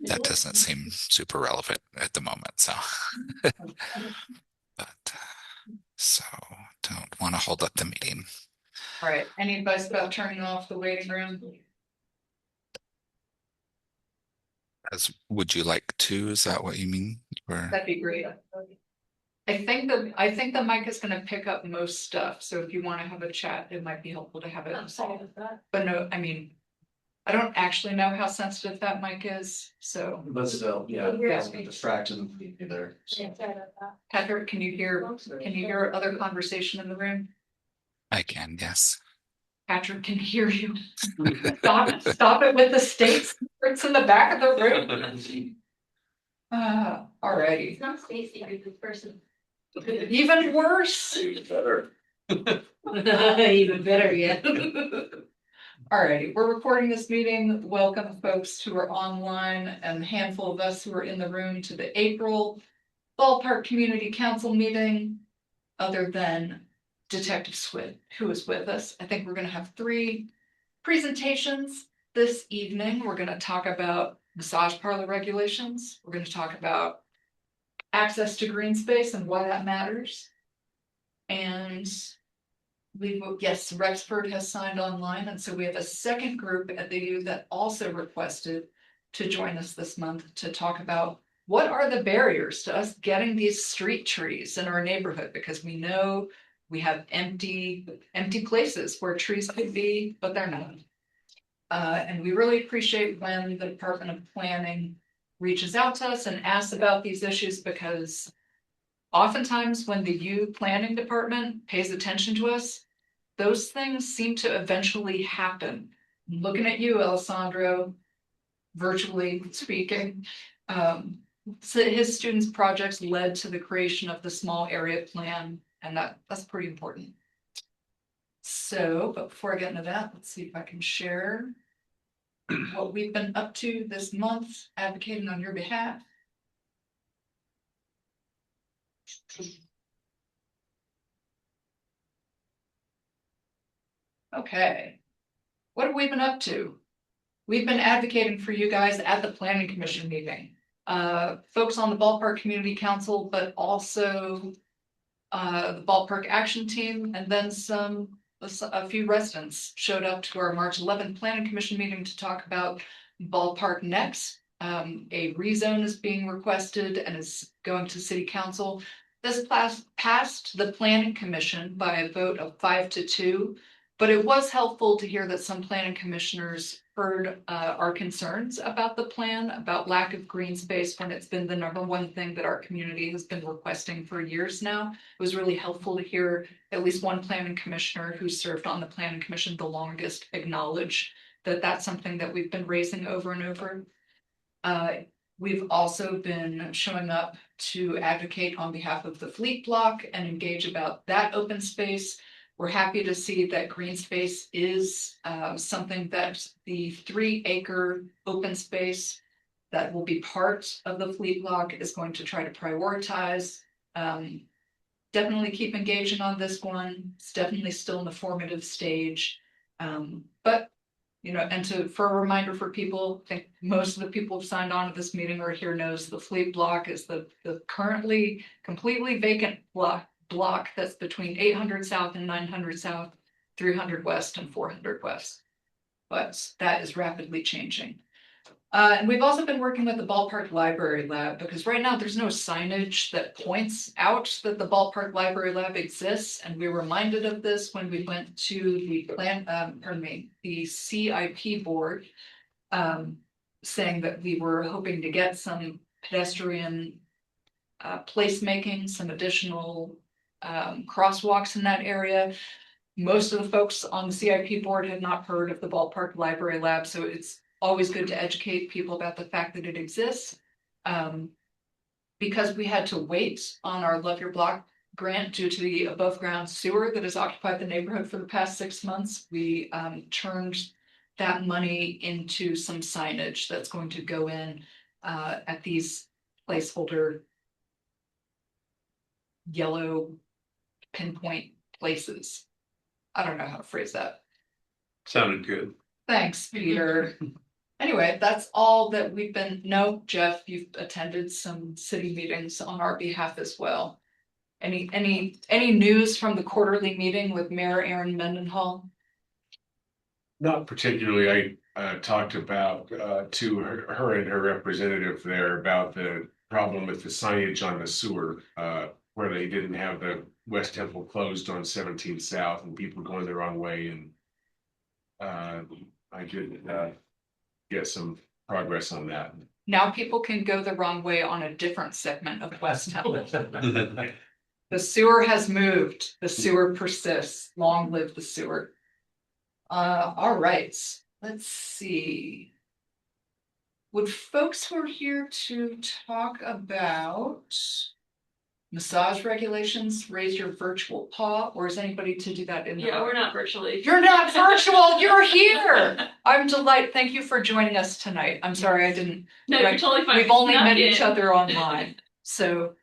that doesn't seem super relevant at the moment. So, but so don't want to hold up the meeting. All right, any advice about turning off the waiting room? As would you like to? Is that what you mean? Or That'd be great. I think the mic is gonna pick up most stuff, so if you want to have a chat, it might be helpful to have it. But no, I mean, I don't actually know how sensitive that mic is, so. But still, yeah, it's a distraction either. Patrick, can you hear other conversation in the room? I can, yes. Patrick can hear you. Stop it with the stakes. It's in the back of the room. All righty. It's not Stacy, it's this person. Even worse. Even better. Even better, yeah. Alrighty, we're recording this meeting. Welcome folks who are online and a handful of us who are in the room to the April Ballpark Community Council meeting. Other than Detective Swid, who is with us. I think we're gonna have 3 presentations this evening. We're gonna talk about massage parlor regulations. We're gonna talk about access to green space and why that matters. And yes, Rexford has signed online, and so we have a second group at the U that also requested to join us this month to talk about what are the barriers to us getting these street trees in our neighborhood, because we know we have empty places where trees could be, but they're not. And we really appreciate when the Department of Planning reaches out to us and asks about these issues, because oftentimes when the U Planning Department pays attention to us, those things seem to eventually happen. I'm looking at you, Alessandro, virtually speaking. So his students' projects led to the creation of the small area plan, and that's pretty important. So, but before I get into that, let's see if I can share what we've been up to this month advocating on your behalf. Okay, what have we been up to? We've been advocating for you guys at the Planning Commission meeting. Folks on the Ballpark Community Council, but also the Ballpark Action Team, and then a few residents showed up to our March 11th Planning Commission meeting to talk about Ballpark Next. A rezone is being requested and is going to City Council. This passed the Planning Commission by a vote of 5-2, but it was helpful to hear that some planning commissioners heard our concerns about the plan, about lack of green space, when it's been the #1 thing that our community has been requesting for years now. It was really helpful to hear at least one planning commissioner who served on the planning commission the longest acknowledge that that's something that we've been raising over and over. We've also been showing up to advocate on behalf of the Fleet Block and engage about that open space. We're happy to see that green space is something that the 3-acre open space that will be part of the Fleet Block is going to try to prioritize. Definitely keep engaging on this one. It's definitely still in the formative stage. But and for a reminder for people, I think most of the people who've signed on to this meeting or here knows the Fleet Block is the currently completely vacant block that's between 800 South and 900 South, 300 West and 400 West. But that is rapidly changing. And we've also been working with the Ballpark Library Lab, because right now there's no signage that points out that the Ballpark Library Lab exists. And we were reminded of this when we went to the CIP board, saying that we were hoping to get some pedestrian placemaking, some additional crosswalks in that area. Most of the folks on the CIP board had not heard of the Ballpark Library Lab, so it's always good to educate people about the fact that it exists. Because we had to wait on our Love Your Block grant due to the above ground sewer that has occupied the neighborhood for the past 6 months, we turned that money into some signage that's going to go in at these placeholder yellow pinpoint places. I don't know how to phrase that. Sounded good. Thanks, Peter. Anyway, that's all that we've been, no, Jeff, you've attended some city meetings on our behalf as well. Any news from the quarterly meeting with Mayor Aaron Mendenhall? Not particularly. I talked about to her and her representative there about the problem with the signage on the sewer, where they didn't have the West Temple closed on 17th South and people going the wrong way. And I did get some progress on that. Now people can go the wrong way on a different segment of West Temple. The sewer has moved, the sewer persists, long live the sewer. All right, let's see. Would folks who are here to talk about massage regulations raise your virtual paw, or is anybody to do that in the Yeah, room? we're not virtually. You're not virtual, you're here. I'm delighted. Thank you for joining us tonight. I'm sorry I didn't. No, you're totally fine. We've only Snuck met each in. other online. So,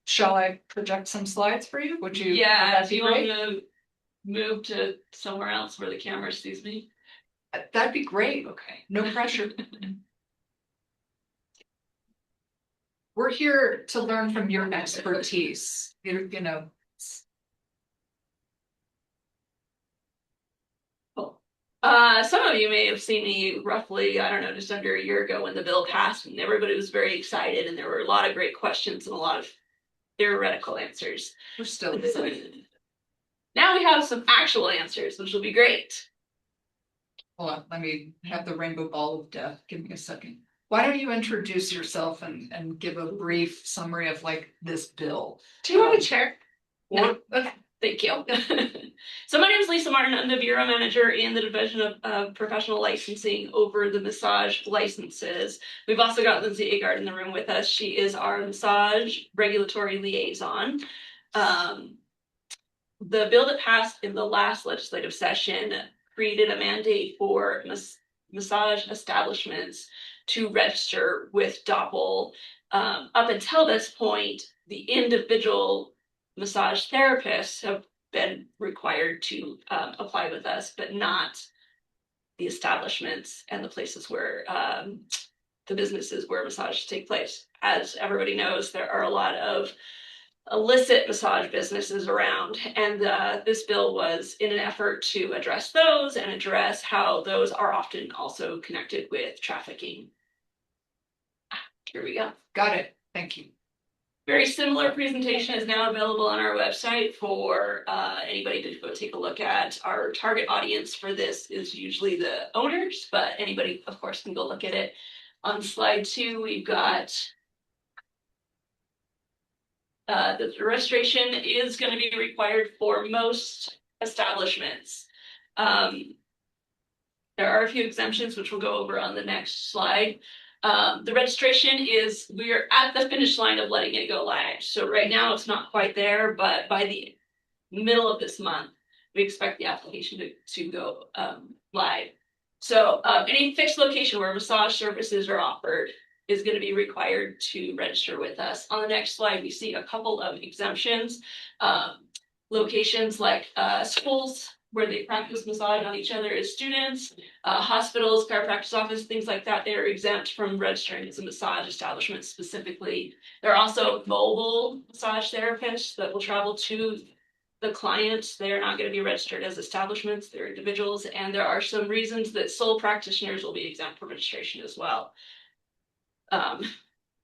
shall I project some slides for you? Would you? would Yeah, that do be you want great? to move to somewhere else where the camera sees me? That'd be great. Okay. No pressure. We're here to learn from your expertise. You know. Cool. Some of you may have seen me roughly, I don't know, just under a year ago when the bill passed and everybody was very excited and there were a lot of great questions and a lot of theoretical answers. We're still excited. Now we have some actual answers, which will be great. Hold on, let me have the rainbow ball of death. Give me a second. Why don't you introduce yourself and give a brief summary of like this bill? Do you want a chair? Or Okay, thank you. So my name is Lisa Martin. I'm the Bureau Manager in the Division of Professional Licensing over the massage licenses. We've also got Lindsay Agard in the room with us. She is our massage regulatory liaison. The bill that passed in the last legislative session created a mandate for massage establishments to register with DOPL. Up until this point, the individual massage therapists have been required to apply with us, but not the establishments and the places where the businesses where massages take place. As everybody knows, there are a lot of illicit massage businesses around, and this bill was in an effort to address those and address how those are often also connected with trafficking. Here we go. got it. Thank you. Very similar presentation is now available on our website for anybody to go take a look at. Our target audience for this is usually the owners, but anybody, of course, can go look at it. On slide 2, we've got the registration is going to be required for most establishments. There are a few exemptions, which we'll go over on the next slide. The registration is, we're at the finish line of letting it go live. So right now it's not quite there, but by the middle of this month, we expect the application to go live. So any fixed location where massage services are offered is going to be required to register with us. On the next slide, we see a couple of exemptions. Locations like schools where they practice massage on each other as students, hospitals, chiropractic office, things like that, they're exempt from registering as a massage establishment specifically. There are also mobile massage therapists that will travel to the clients. They're not going to be registered as establishments, they're individuals, and there are some reasons that sole practitioners will be exempt from registration as well.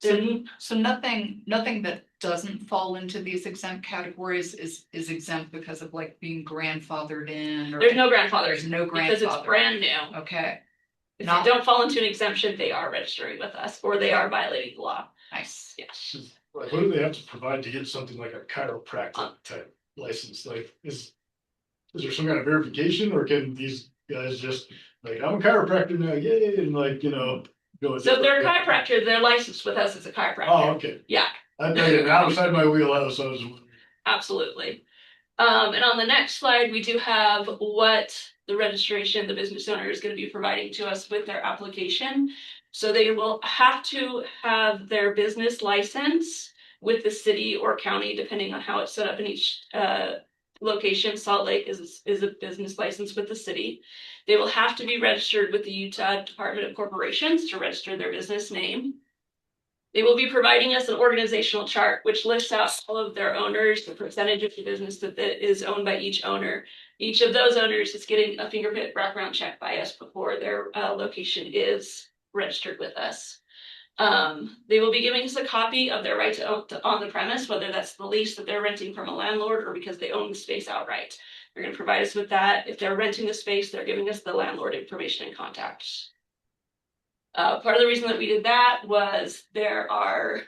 So nothing that doesn't fall into these exempt categories is exempt because of like being grandfathered in, or There's no grandfather. there's no Because it's grandfather. brand new. Okay, If Not- they don't fall into an exemption, they are registering with us, or they are violating the law. nice. Yes. Like, what do they have to provide to get something like a chiropractic type license? Like, is there some kind of verification, or can these guys just like, I'm a chiropractor now, yay, and like, go. So if they're a chiropractor, they're licensed with us as a chiropractor. Oh, okay. Yeah. I tell you, outside my wheelhouse, I was. Absolutely. And on the next slide, we do have what the registration, the business owner is going to be providing to us with their application. So they will have to have their business license with the city or county, depending on how it's set up in each location, Salt Lake, is a business license with the city. They will have to be registered with the Utah Department of Corporations to register their business name. They will be providing us an organizational chart, which lists out all of their owners, the percentage of the business that is owned by each owner. Each of those owners is getting a fingerprint background check by us before their location is registered with us. They will be giving us a copy of their right to own on the premise, whether that's the lease that they're renting from a landlord or because they own the space outright. They're going to provide us with that. If they're renting the space, they're giving us the landlord information and contacts. Part of the reason that we did that was there are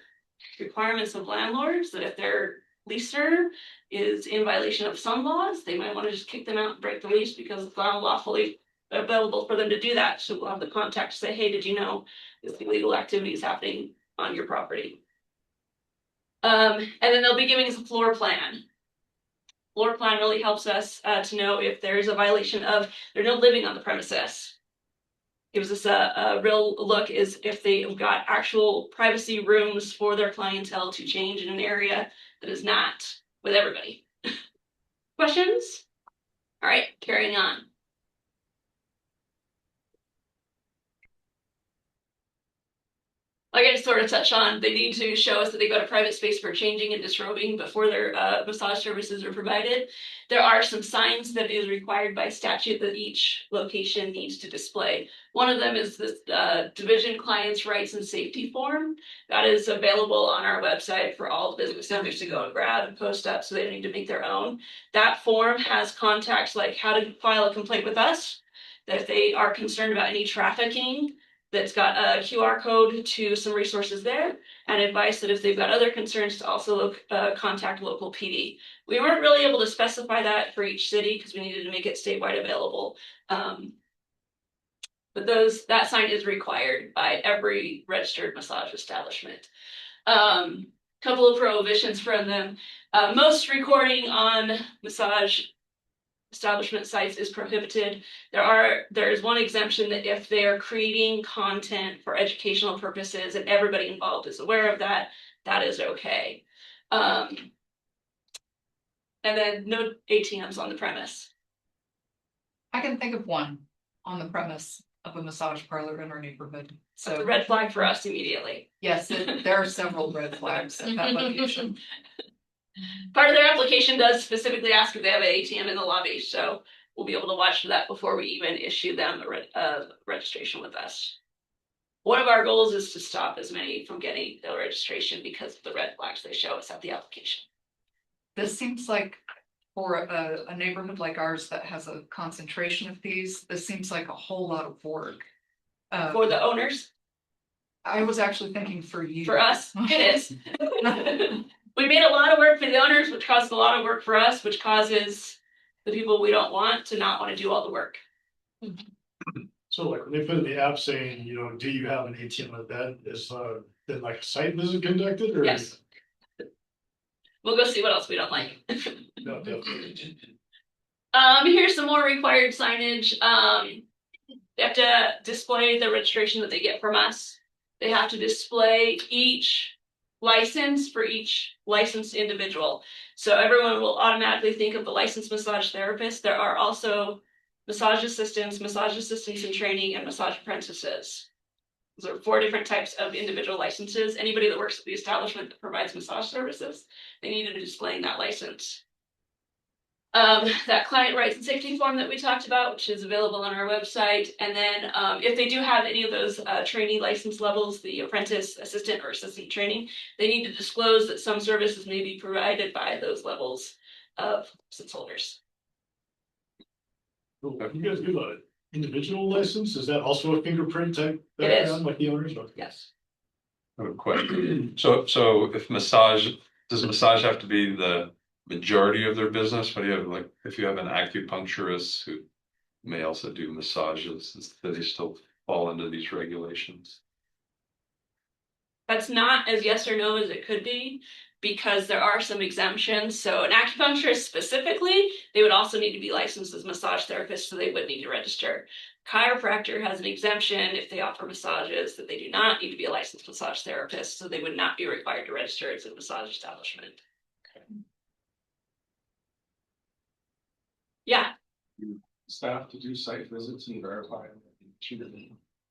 requirements of landlords that if their leaser is in violation of some laws, they might want to just kick them out and break the lease because it's not lawfully available for them to do that. So we'll have the contact to say, hey, did you know this illegal activity is happening on your property? And then they'll be giving us a floor plan. Floor plan really helps us to know if there's a violation of they're no living on the premises. Gives us a real look is if they've got actual privacy rooms for their clientele to change in an area that is not with everybody. Questions? All right, carrying on. Like I sort of touched on, they need to show us that they got a private space for changing and disrobing before their massage services are provided. There are some signs that is required by statute that each location needs to display. One of them is this division clients rights and safety form that is available on our website for all business owners to go and grab and post up, so they don't need to make their own. That form has contacts like how to file a complaint with us, that if they are concerned about any trafficking, that's got a QR code to some resources there, and advice that if they've got other concerns to also contact local PD. We weren't really able to specify that for each city because we needed to make it statewide available. But that sign is required by every registered massage establishment. Couple of prohibitions from them. Most recording on massage establishment sites is prohibited. There is one exemption that if they are creating content for educational purposes and everybody involved is aware of that, that is okay. And then no ATMs on the premise. I can think of one on the premise of a massage parlor in our neighborhood. So it's So a red flag for us immediately. yes, there are several red flags at that location. Part of their application does specifically ask if they have an ATM in the lobby, so we'll be able to watch for that before we even issue them a registration with us. One of our goals is to stop as many from getting the registration because of the red flags they show us at the application. This seems like for a neighborhood like ours that has a concentration of these, this seems like a whole lot of work. For the owners, I was actually thinking for you. for us, it is. We made a lot of work for the owners, which causes a lot of work for us, which causes the people we don't want to not want to do all the work. So like when they put in the app saying, do you have an ATM at that, is then like a site visit conducted or? Yes. We'll go see what else we don't like. No, definitely. Here's some more required signage. They have to display the registration that they get from us. They have to display each license for each licensed individual. So everyone will automatically think of the licensed massage therapist. There are also massage assistants in training, and massage apprentices. Those are 4 different types of individual licenses. Anybody that works at the establishment that provides massage services, they need to be displaying that license. That client rights and safety form that we talked about, which is available on our website. And then if they do have any of those trainee license levels, the apprentice, assistant, or assistant training, they need to disclose that some services may be provided by those levels of license holders. Cool. You guys give an individual license? Is that also a fingerprint type It is. background like the owners? Okay. Yes. I have a question. So if does massage have to be the majority of their business? What do you have, like, if you have an acupuncturist who may also do massages, do they still fall into these regulations? That's not as yes or no as it could be, because there are some exemptions. So an acupuncturist specifically, they would also need to be licensed as massage therapists, so they would need to register. Chiropractor has an exemption if they offer massages, that they do not need to be a licensed massage therapist, so they would not be required to register as a massage establishment. Yeah, Staff to do site visits and verify.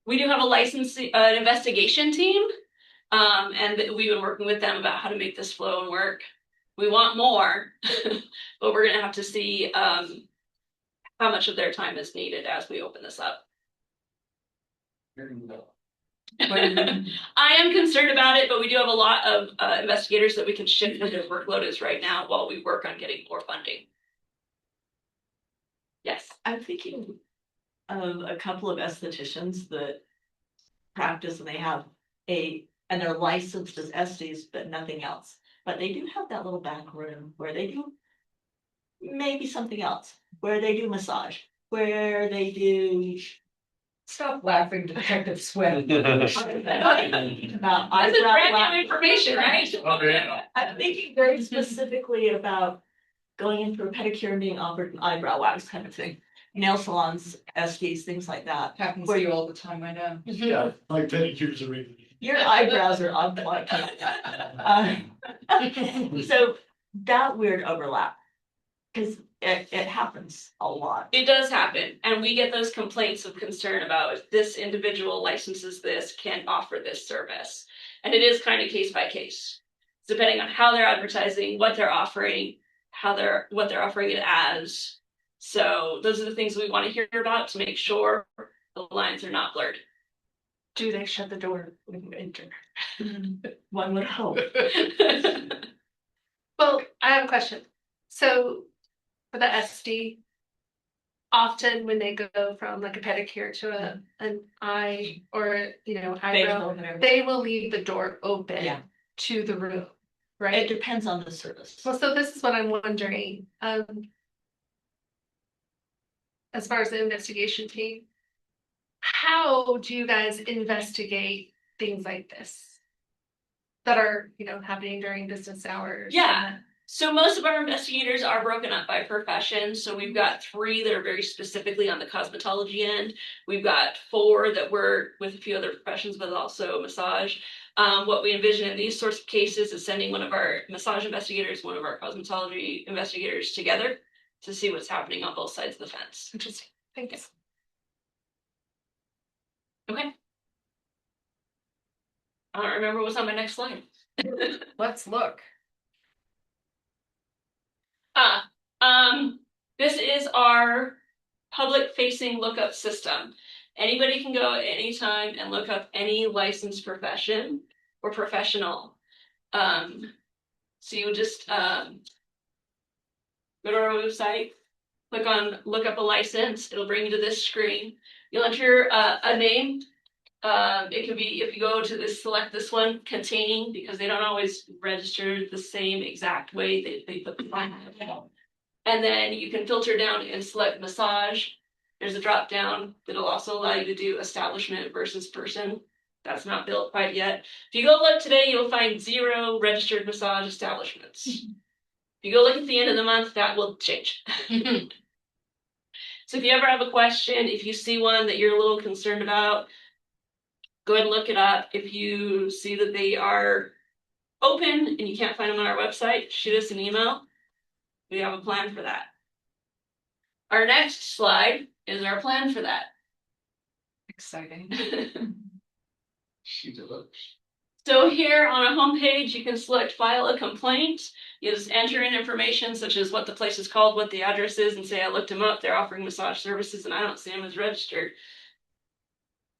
we do have a an investigation team. And we've been working with them about how to make this flow and work. We want more, but we're gonna have to see, how much of their time is needed as we open this up. I am concerned about it, but we do have a lot of investigators that we can shift where their workload is right now while we work on getting more funding. Yes. I'm thinking of a couple of estheticians that practice and they have and they're licensed as estes, but nothing else. But they do have that little back room where they do maybe something else, where they do massage, where they do Stop laughing, Detective Sweat. about This is eyebrow brand wax. new information, right? Oh, yeah. I'm thinking very specifically about going in for a pedicure and being offered an eyebrow wax kind of thing. Nail salons, estes, things like that. Happens to you all the time, I know. Yeah, like pedicures are really. Your eyebrows are on point. So that weird overlap, because it happens a lot. It does happen, and we get those complaints of concern about if this individual licenses this, can offer this service. And it is kind of case by case, depending on how they're advertising, what they're offering, what they're offering it as. So those are the things we want to hear about to make sure the lines are not blurred. Do they shut the door when you enter? One would hope. Well, I have a question. So for the SD, often when they go from like a pedicure to an eye or, eyebrow, they will leave the door open Yeah. to the room, It right? depends on the service. Well, so this is what I'm wondering. As far as the investigation team, how do you guys investigate things like this that are, happening during business hours? Yeah. So most of our investigators are broken up by profession. So we've got 3 that are very specifically on the cosmetology end. We've got 4 that work with a few other professions, but also massage. What we envision in these sorts of cases is sending one of our massage investigators, one of our cosmetology investigators together to see what's happening on both sides of the fence. Interesting. Thanks. Okay. I don't remember what's on my next slide. Let's look. This is our public facing lookup system. Anybody can go at any time and look up any licensed profession or professional. So you just go to our website, click on look up a license, it'll bring you to this screen. You'll enter a name. It could be, if you go to this, select this one, containing, because they don't always register the same exact way they put the line. And then you can filter down and select massage. There's a drop down that'll also allow you to do establishment versus person. That's not built quite yet. If you go look today, you'll find 0 registered massage establishments. If you go look at the end of the month, that will change. So if you ever have a question, if you see one that you're a little concerned about, go ahead and look it up. If you see that they are open and you can't find them on our website, shoot us an email. We have a plan for that. Our next slide is our plan for that. Exciting. She develops. So here on a homepage, you can select file a complaint. You just enter in information such as what the place is called, what the address is, and say, I looked them up, they're offering massage services and I don't see them as registered.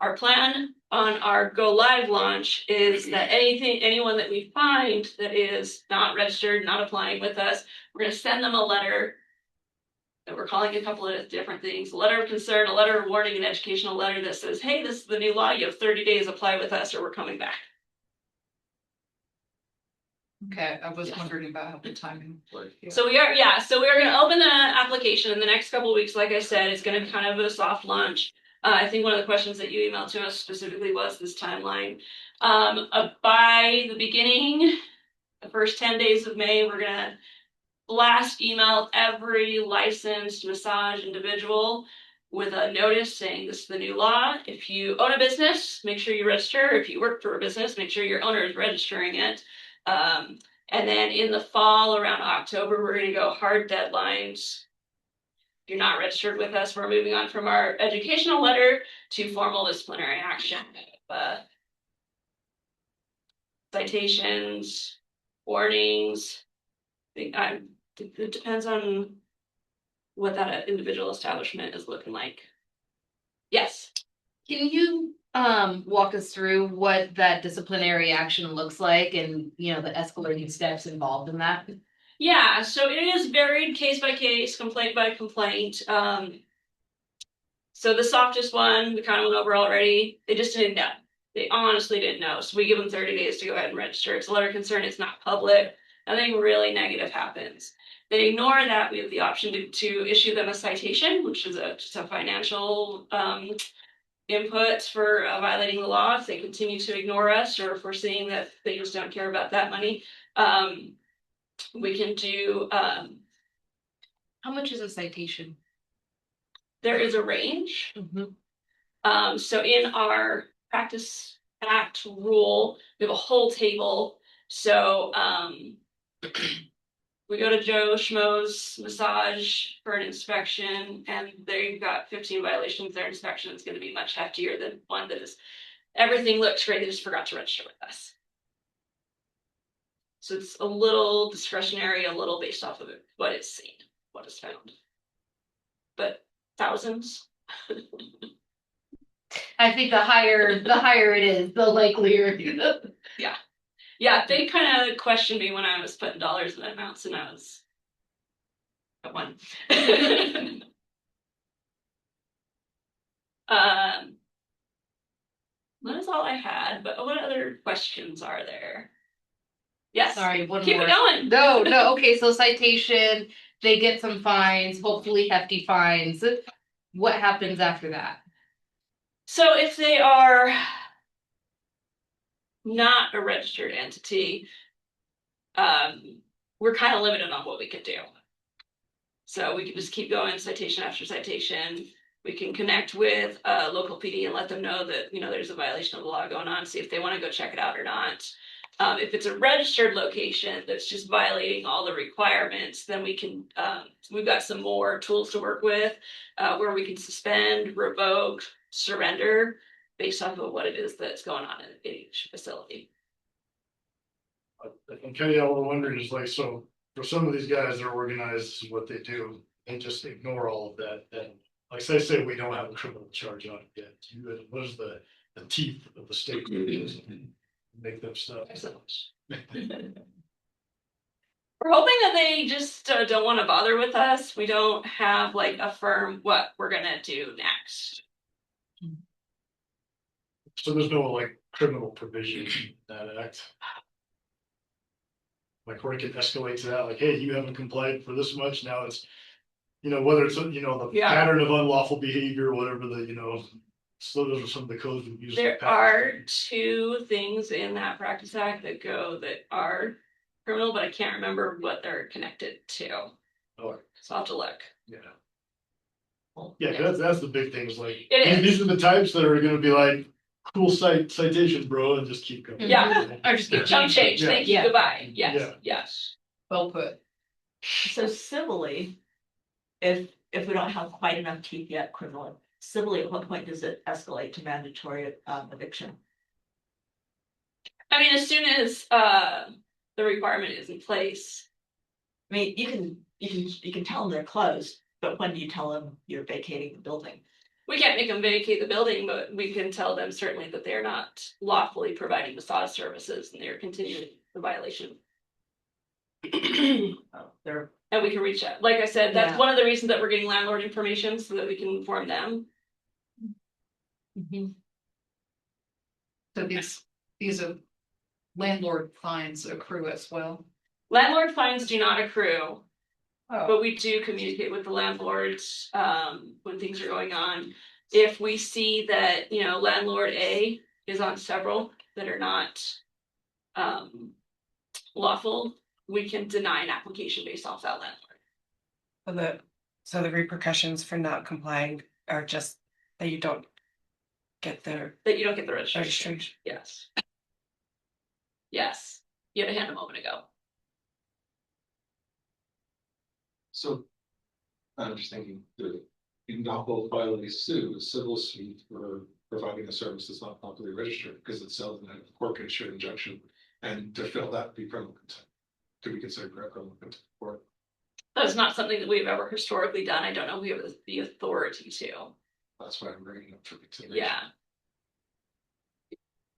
Our plan on our go live launch is that anyone that we find that is not registered, not applying with us, we're going to send them a letter that we're calling a couple of different things: a letter of concern, a letter of warning, an educational letter that says, hey, this is the new law, you have 30 days, apply with us or we're coming back. Okay, I was wondering about how the timing worked. Yeah. So we are going to open the application in the next couple of weeks. Like I said, it's going to be kind of a soft launch. I think one of the questions that you emailed to us specifically was this timeline. By the beginning, the first 10 days of May, we're going to blast email every licensed massage individual with a notice saying this is the new law. If you own a business, make sure you register. If you work for a business, make sure your owner is registering it. And then in the fall, around October, we're going to go hard deadlines. you're not registered with us, we're moving on from our educational letter to formal disciplinary action. Citations, warnings. It depends on what that individual establishment is looking like. Yes. Can you walk us through what that disciplinary action looks like and, you know, the escalating steps involved in that? Yeah, so it is varied case by case, complaint by complaint. So the softest one, we kind of went over already. They just didn't know. They honestly didn't know. So we give them 30 days to go ahead and register. It's a letter of concern. It's not public. Nothing really negative happens. They ignore that. We have the option to issue them a citation, which is just a financial input for violating the law. If they continue to ignore us, or if we're seeing that they just don't care about that money, we can do. How much is a citation? There is a range. So in our practice act rule, we have a whole table. So we go to Joe Schmo's massage for an inspection, and they've got 15 violations. Their inspection is going to be much heftier than one that is everything looks great. They just forgot to register with us. So it's a little discretionary, a little based off of what it's seen, what is found. But thousands. I think the higher it is, the likelier. Yeah, they kind of questioned me when I was putting dollars in amounts, and I was at one. That is all I had, but what other questions are there? Yes. Sorry, one Keep more. it going. No. Okay, so citation, they get some fines, hopefully hefty fines. What happens after that? So if they are not a registered entity, we're kind of limited on what we can do. So we can just keep going citation after citation. We can connect with local PD and let them know that, you know, there's a violation of the law going on, see if they want to go check it out or not. If it's a registered location that's just violating all the requirements, then we can, we've got some more tools to work with where we can suspend, revoke, surrender based off of what it is that's going on in each facility. And Kenny, I was wondering is like, so for some of these guys, they're organized, this is what they do, and just ignore all of that. And like say we don't have a criminal charge on it yet. What is the teeth of the state? Make them stop. We're hoping that they just don't want to bother with us. We don't have like a firm what we're gonna do next. So there's no like criminal provision in that act. Like where it can escalate to that, like, hey, you haven't complied for this much, now it's, you know, whether it's, you know, the pattern of unlawful behavior, whatever the, you know. So those are some of the codes we use. There are 2 things in that practice act that are criminal, but I can't remember what they're connected to. Oh. So I'll have to look. Yeah. Yeah, that's the big things, like, It is. these are the types that are gonna be like, cool citation, bro, and just keep going. Yeah. Or just get Don't change. Yeah. Thank you. Yeah. Goodbye. Yes. Yeah. Yes. Well put. So civilly, if we don't have quite enough teeth yet, criminal, civilly, at what point does it escalate to mandatory eviction? I mean, as soon as the requirement is in place. I mean, you can tell them they're closed, but when do you tell them you're vacating the building? We can't make them vacate the building, but we can tell them certainly that they're not lawfully providing massage services and they're continuing the violation. And we can reach out. Like I said, that's one of the reasons that we're getting landlord information so that we can inform them. So these are landlord fines accrue as well. Landlord fines do not accrue, Oh, but we do communicate with the landlords when things are going on. If we see that, you know, landlord A is on several that are not lawful, we can deny an application based off that landlord. So the repercussions for not complying are just that you don't get the That you don't get the registration. registration. Yes. Yes. You had a hand a moment ago. So I'm just thinking that you not both file a civil suit for providing a service that's not properly registered because it's held in a court issued injunction. And to fill that be criminal contempt, to be considered criminal contempt for it. That's not something that we've ever historically done. I don't know if we have the authority to. That's why I'm bringing it up for consideration. Yeah.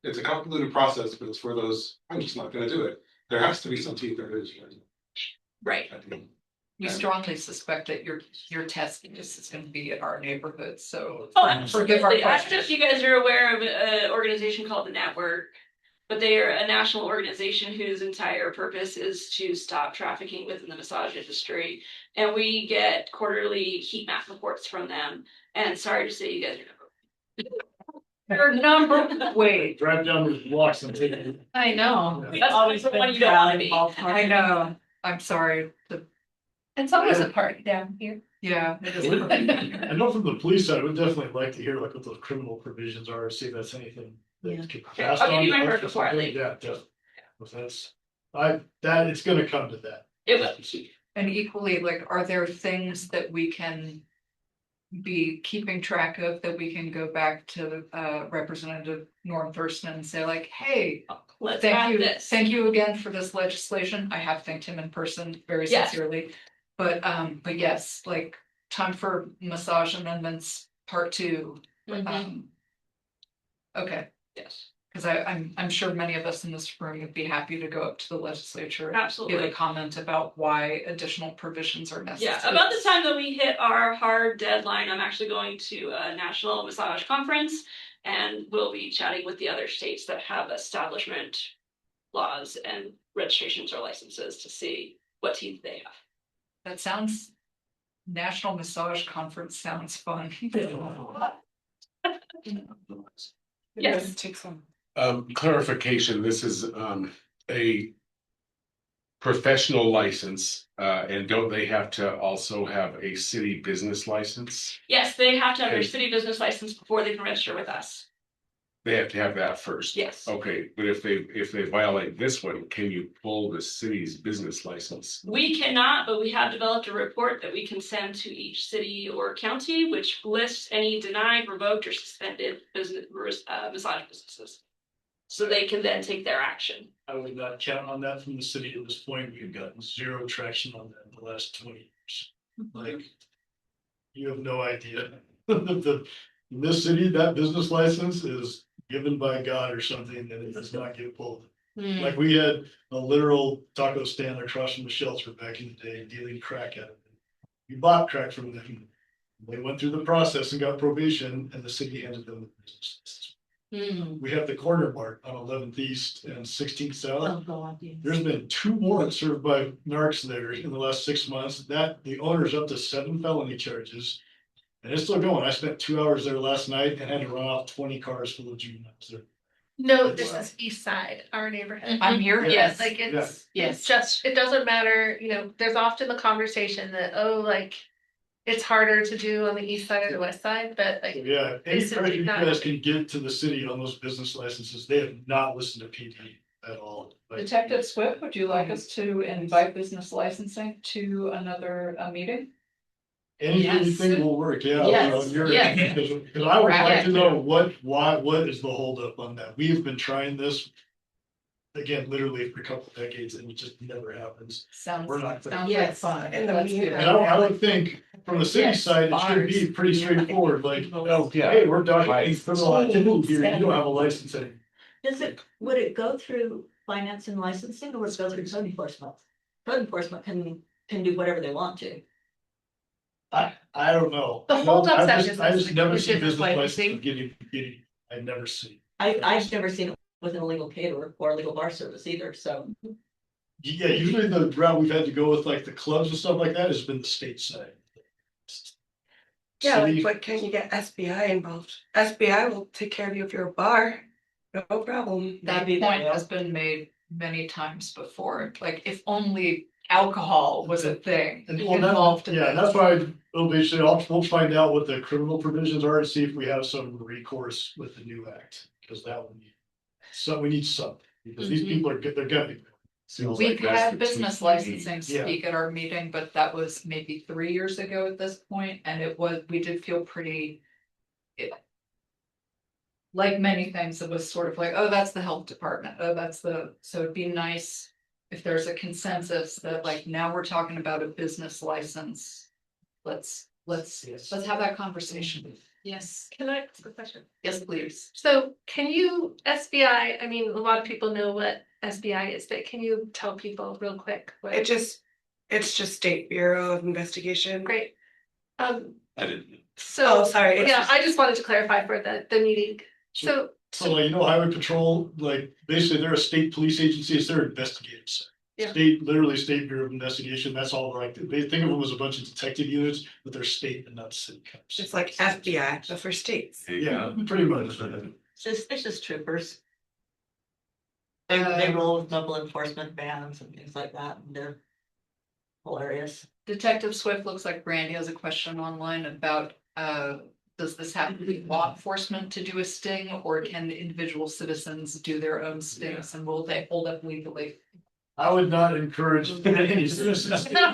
It's a convoluted process, but it's for those, I'm just not gonna do it. There has to be some teeth there. Right. We strongly suspect that your test case is gonna be in our neighborhood, so. Oh, Forgive our absolutely. I don't know if questions. you guys are aware of an organization called the Network, but they are a national organization whose entire purpose is to stop trafficking within the massage industry. And we get quarterly heat map reports from them. And sorry to say, you guys Your number, wait, Drive down those blocks and take it. I know. are, that's always the one you don't want to be. I know, I'm sorry, It's always a party down here. yeah. It is. I know from the police side, I would definitely like to hear like what those criminal provisions are, see if that's anything. Yeah. that could be passed I'll give you on my to word us or before I something. leave. Yeah, definitely. If that's, that, it's gonna come to that. It will. And equally, like, are there things that we can be keeping track of that we can go back to Representative Norm Thurston and say like, hey, Let's thank add you, this. thank you again for this legislation. I have thanked him in person very Yes. sincerely. But yes, like, time for massage amendments, part 2. Mhm. Okay, Yes, because I'm sure many of us in this room would be happy to go up to the legislature. Give absolutely. a comment about why additional provisions are necessary. Yeah, about the time that we hit our hard deadline, I'm actually going to a national massage conference. And we'll be chatting with the other states that have establishment laws and registrations or licenses to see what teeth they have. That sounds, National Massage Conference sounds fun. Yes. Take some. Clarification, this is a professional license, and don't they have to also have a city business license? Yes, they have to have their Okay. city business license before they can register with us. They have to have that first. Yes. Okay, but if they violate this one, can you pull the city's business license? We cannot, but we have developed a report that we can send to each city or county, which lists any denied, revoked, or suspended massage businesses. So they can then take their action. I would not count on that from the city at this point. We've gotten zero traction on that in the last 20 years. Like, you have no idea. In this city, that business license is given by God or something, and it does not get pulled. Like, we had a literal taco stand across from the shelter back in the day, dealing crack at it. We bought crack from them. They went through the process and got probation, and the city handed them the business license. We have the corner mart on 11th East and 16th South. Oh, God, yes. There's been 2 warrants served by narcs there in the last 6 months. That the owner's up to 7 felony charges. And it's still going. I spent 2 hours there last night and had to run off 20 cars full of juveniles there. No, this is East Side, our neighborhood. I'm here, yes. Like it's Yes. just, it doesn't matter, you know, there's often the conversation that, oh, like. It's harder to do on the east side or the west side, but So like, yeah, any This is pressure you not- guys can get to the city on those business licenses, they have not listened to PD at all. Like, Detective Swift, would you like us to invite business licensing to another meeting? anything you Yes. think will work, yeah. Yes, yes. Because I would like to know what is the holdup on that? We've been trying this. Again, literally for a couple of decades and it just never happens. Sounds, We're not- sounds like Yes. fun. In the Let's do meantime- that. And I would think from the city Yes, side, it should be bars. pretty straightforward, like, Oh, yeah. hey, we're documenting criminal activity here, you don't have a license anymore. Would it go through finance and licensing or would it go through code enforcement? Code enforcement can do whatever they want to. I don't know. The holdups I've that just- I just business- never with see business business licensing. licenses getting, I've never seen. I've never seen it with an illegal caterer or illegal bar service either, so. Yeah, usually the route we've had to go with like the clubs and stuff like that has been the state side. Yeah, City- but can you get SBI involved? SBI will take care of you if you're a bar, no problem. That Maybe point they will. has been made many times before, like if only alcohol was a thing And well, involved in yeah, this. that's why we'll basically, we'll find out what the criminal provisions are and see if we have some recourse with the new act, because that would be. So we need something, because these Mm-hmm. people are, they're gonna be. Seems We've like that's had the business TCD. licensing Yeah. speak at our meeting, but that was maybe 3 years ago at this point, and we did feel pretty. Like many things, it was sort of like, oh, that's the health department, so it'd be nice. If there's a consensus that like now we're talking about a business license. Let's have that conversation. Yes. Can I ask a question? Yes, please. So can you, SBI, I mean, a lot of people know what SBI is, but can you tell people real quick? what- It's just State Bureau of Investigation. Great. I didn't. So, Oh, sorry. it's yeah, just- I just wanted to clarify for the meeting. So, So like, highway patrol, like, basically they're a state police agency, it's their investigators. Yeah. Literally State Bureau of Investigation, that's all like, they think of them as a bunch of detective units, but they're state and not city cops. It's like FBI, but for states. Yeah, pretty much. It's just troopers. They roll with mobile enforcement vans and things like that, and they're hilarious. Detective Swift looks like Brandy has a question online about, does this have to be law enforcement to do a sting, or can the individual citizens do their own stings, and will they hold up legally? I would not encourage any citizens. Yeah,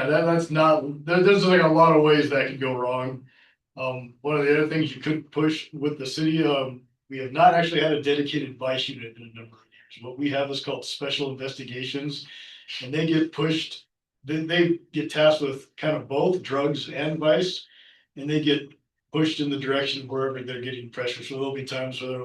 that's not, there's like a lot of ways that could go wrong. One of the other things you could push with the city, we have not actually had a dedicated vice unit in a number of years. What we have is called special investigations, and they get pushed, they get tasked with kind of both drugs and vice, and they get pushed in the direction of wherever they're getting pressure. So there'll be times where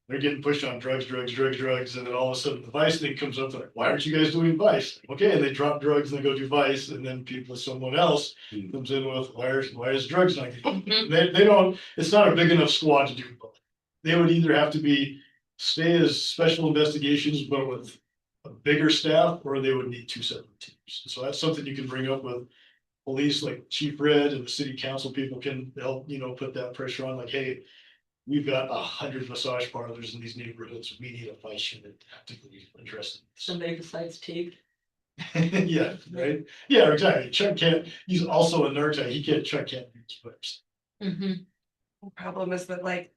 they're getting pushed on drugs, and then all of a sudden the vice thing comes up, like, why aren't you guys doing vice? Okay, and they drop drugs and they go do vice, and then someone else comes in with, why is drugs not getting? They don't, it's not a big enough squad to do both. They would either have to stay as special investigations, but with a bigger staff, or they would need two separate teams. So that's something you can bring up with police, like Chief Red and the city council people can help, put that pressure on, like, hey, we've got 100 massage parlors in these neighborhoods. We need a vice unit actively addressing this. Somebody besides Teague. Yeah, right. Yeah, exactly. Chuck can't, he's also a nerd. Chuck can't use whips. Mm-hmm. The problem is that like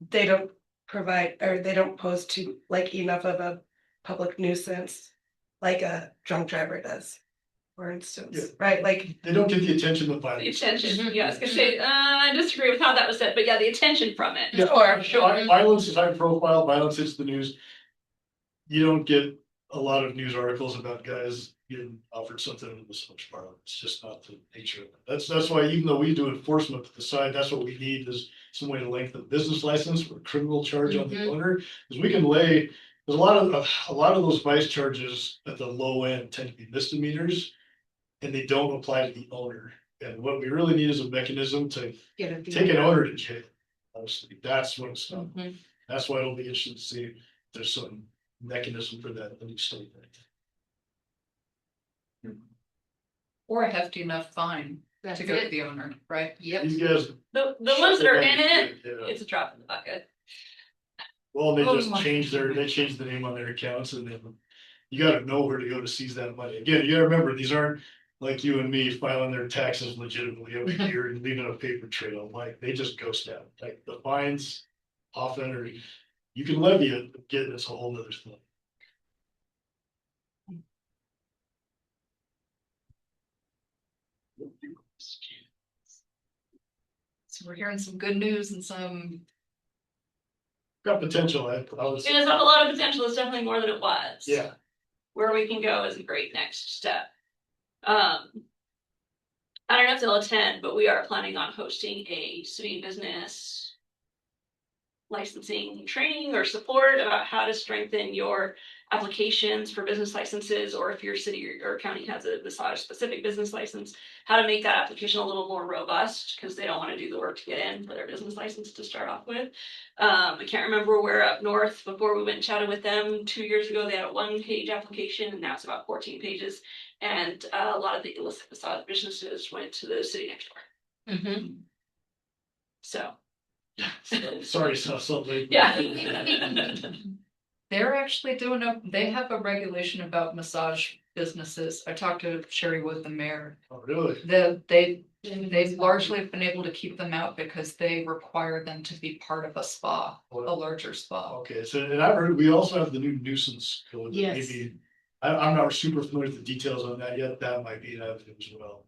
they don't provide, or they don't pose to like enough of a public nuisance like a drunk driver does, for instance, Yeah. right? Like, They don't get the attention that The violence. attention, yeah, I was gonna say, I disagree with how that was said, but yeah, the attention from it. Violence is high profile, violence hits the news. You don't get a lot of news articles about guys getting offered something in the massage parlor. It's just not the nature of it. That's why even though we do enforcement at the side, that's what we need is some way to lengthen the business license or criminal charge on the owner. Because we can there's a lot of those vice charges at the low end tend to be misdemeanors, and they don't apply to the owner. And what we really need is a mechanism to take an owner to jail. Honestly, that's what it's done. That's why it'll be interesting to see if there's some mechanism for that in the new state. Or a hefty enough fine That's to go to it. the owner, right? Yep. These guys. The ones that are in it, Yeah. it's a drop in the bucket. Well, they Oh just my changed the name on their accounts, and then you gotta know where to go to seize that money. Again, you gotta remember, these aren't like you and me filing their taxes legitimately every year and leaving a paper trail. Like, they just ghost out. Like, the fines often are, you can levy it, but get it's a whole nother thing. So we're hearing some good news and some, Got potential, I was, It does have a lot of potential, it's definitely more than it was. yeah. Where we can go is a great next step. I don't know if they'll attend, but we are planning on hosting a city business licensing training or support about how to strengthen your applications for business licenses, or if your city or county has a massage specific business license, how to make that application a little more robust, because they don't want to do the work to get in for their business license to start off with. I can't remember where up north, before we went and chatted with them 2 years ago, they had a 1-page application, and now it's about 14 pages. And a lot of the illicit massage businesses went to the city next door. So. Sorry, so something. Yeah. they're actually they have a regulation about massage businesses. I talked to Sherry Wood, the mayor. Oh, really? They've largely been able to keep them out because they require them to be part of a spa, a larger spa. Okay, so, and I heard, we also have the new nuisance code. That Yes. Maybe, I'm not super familiar with the details on that yet, that might be an avenue as well.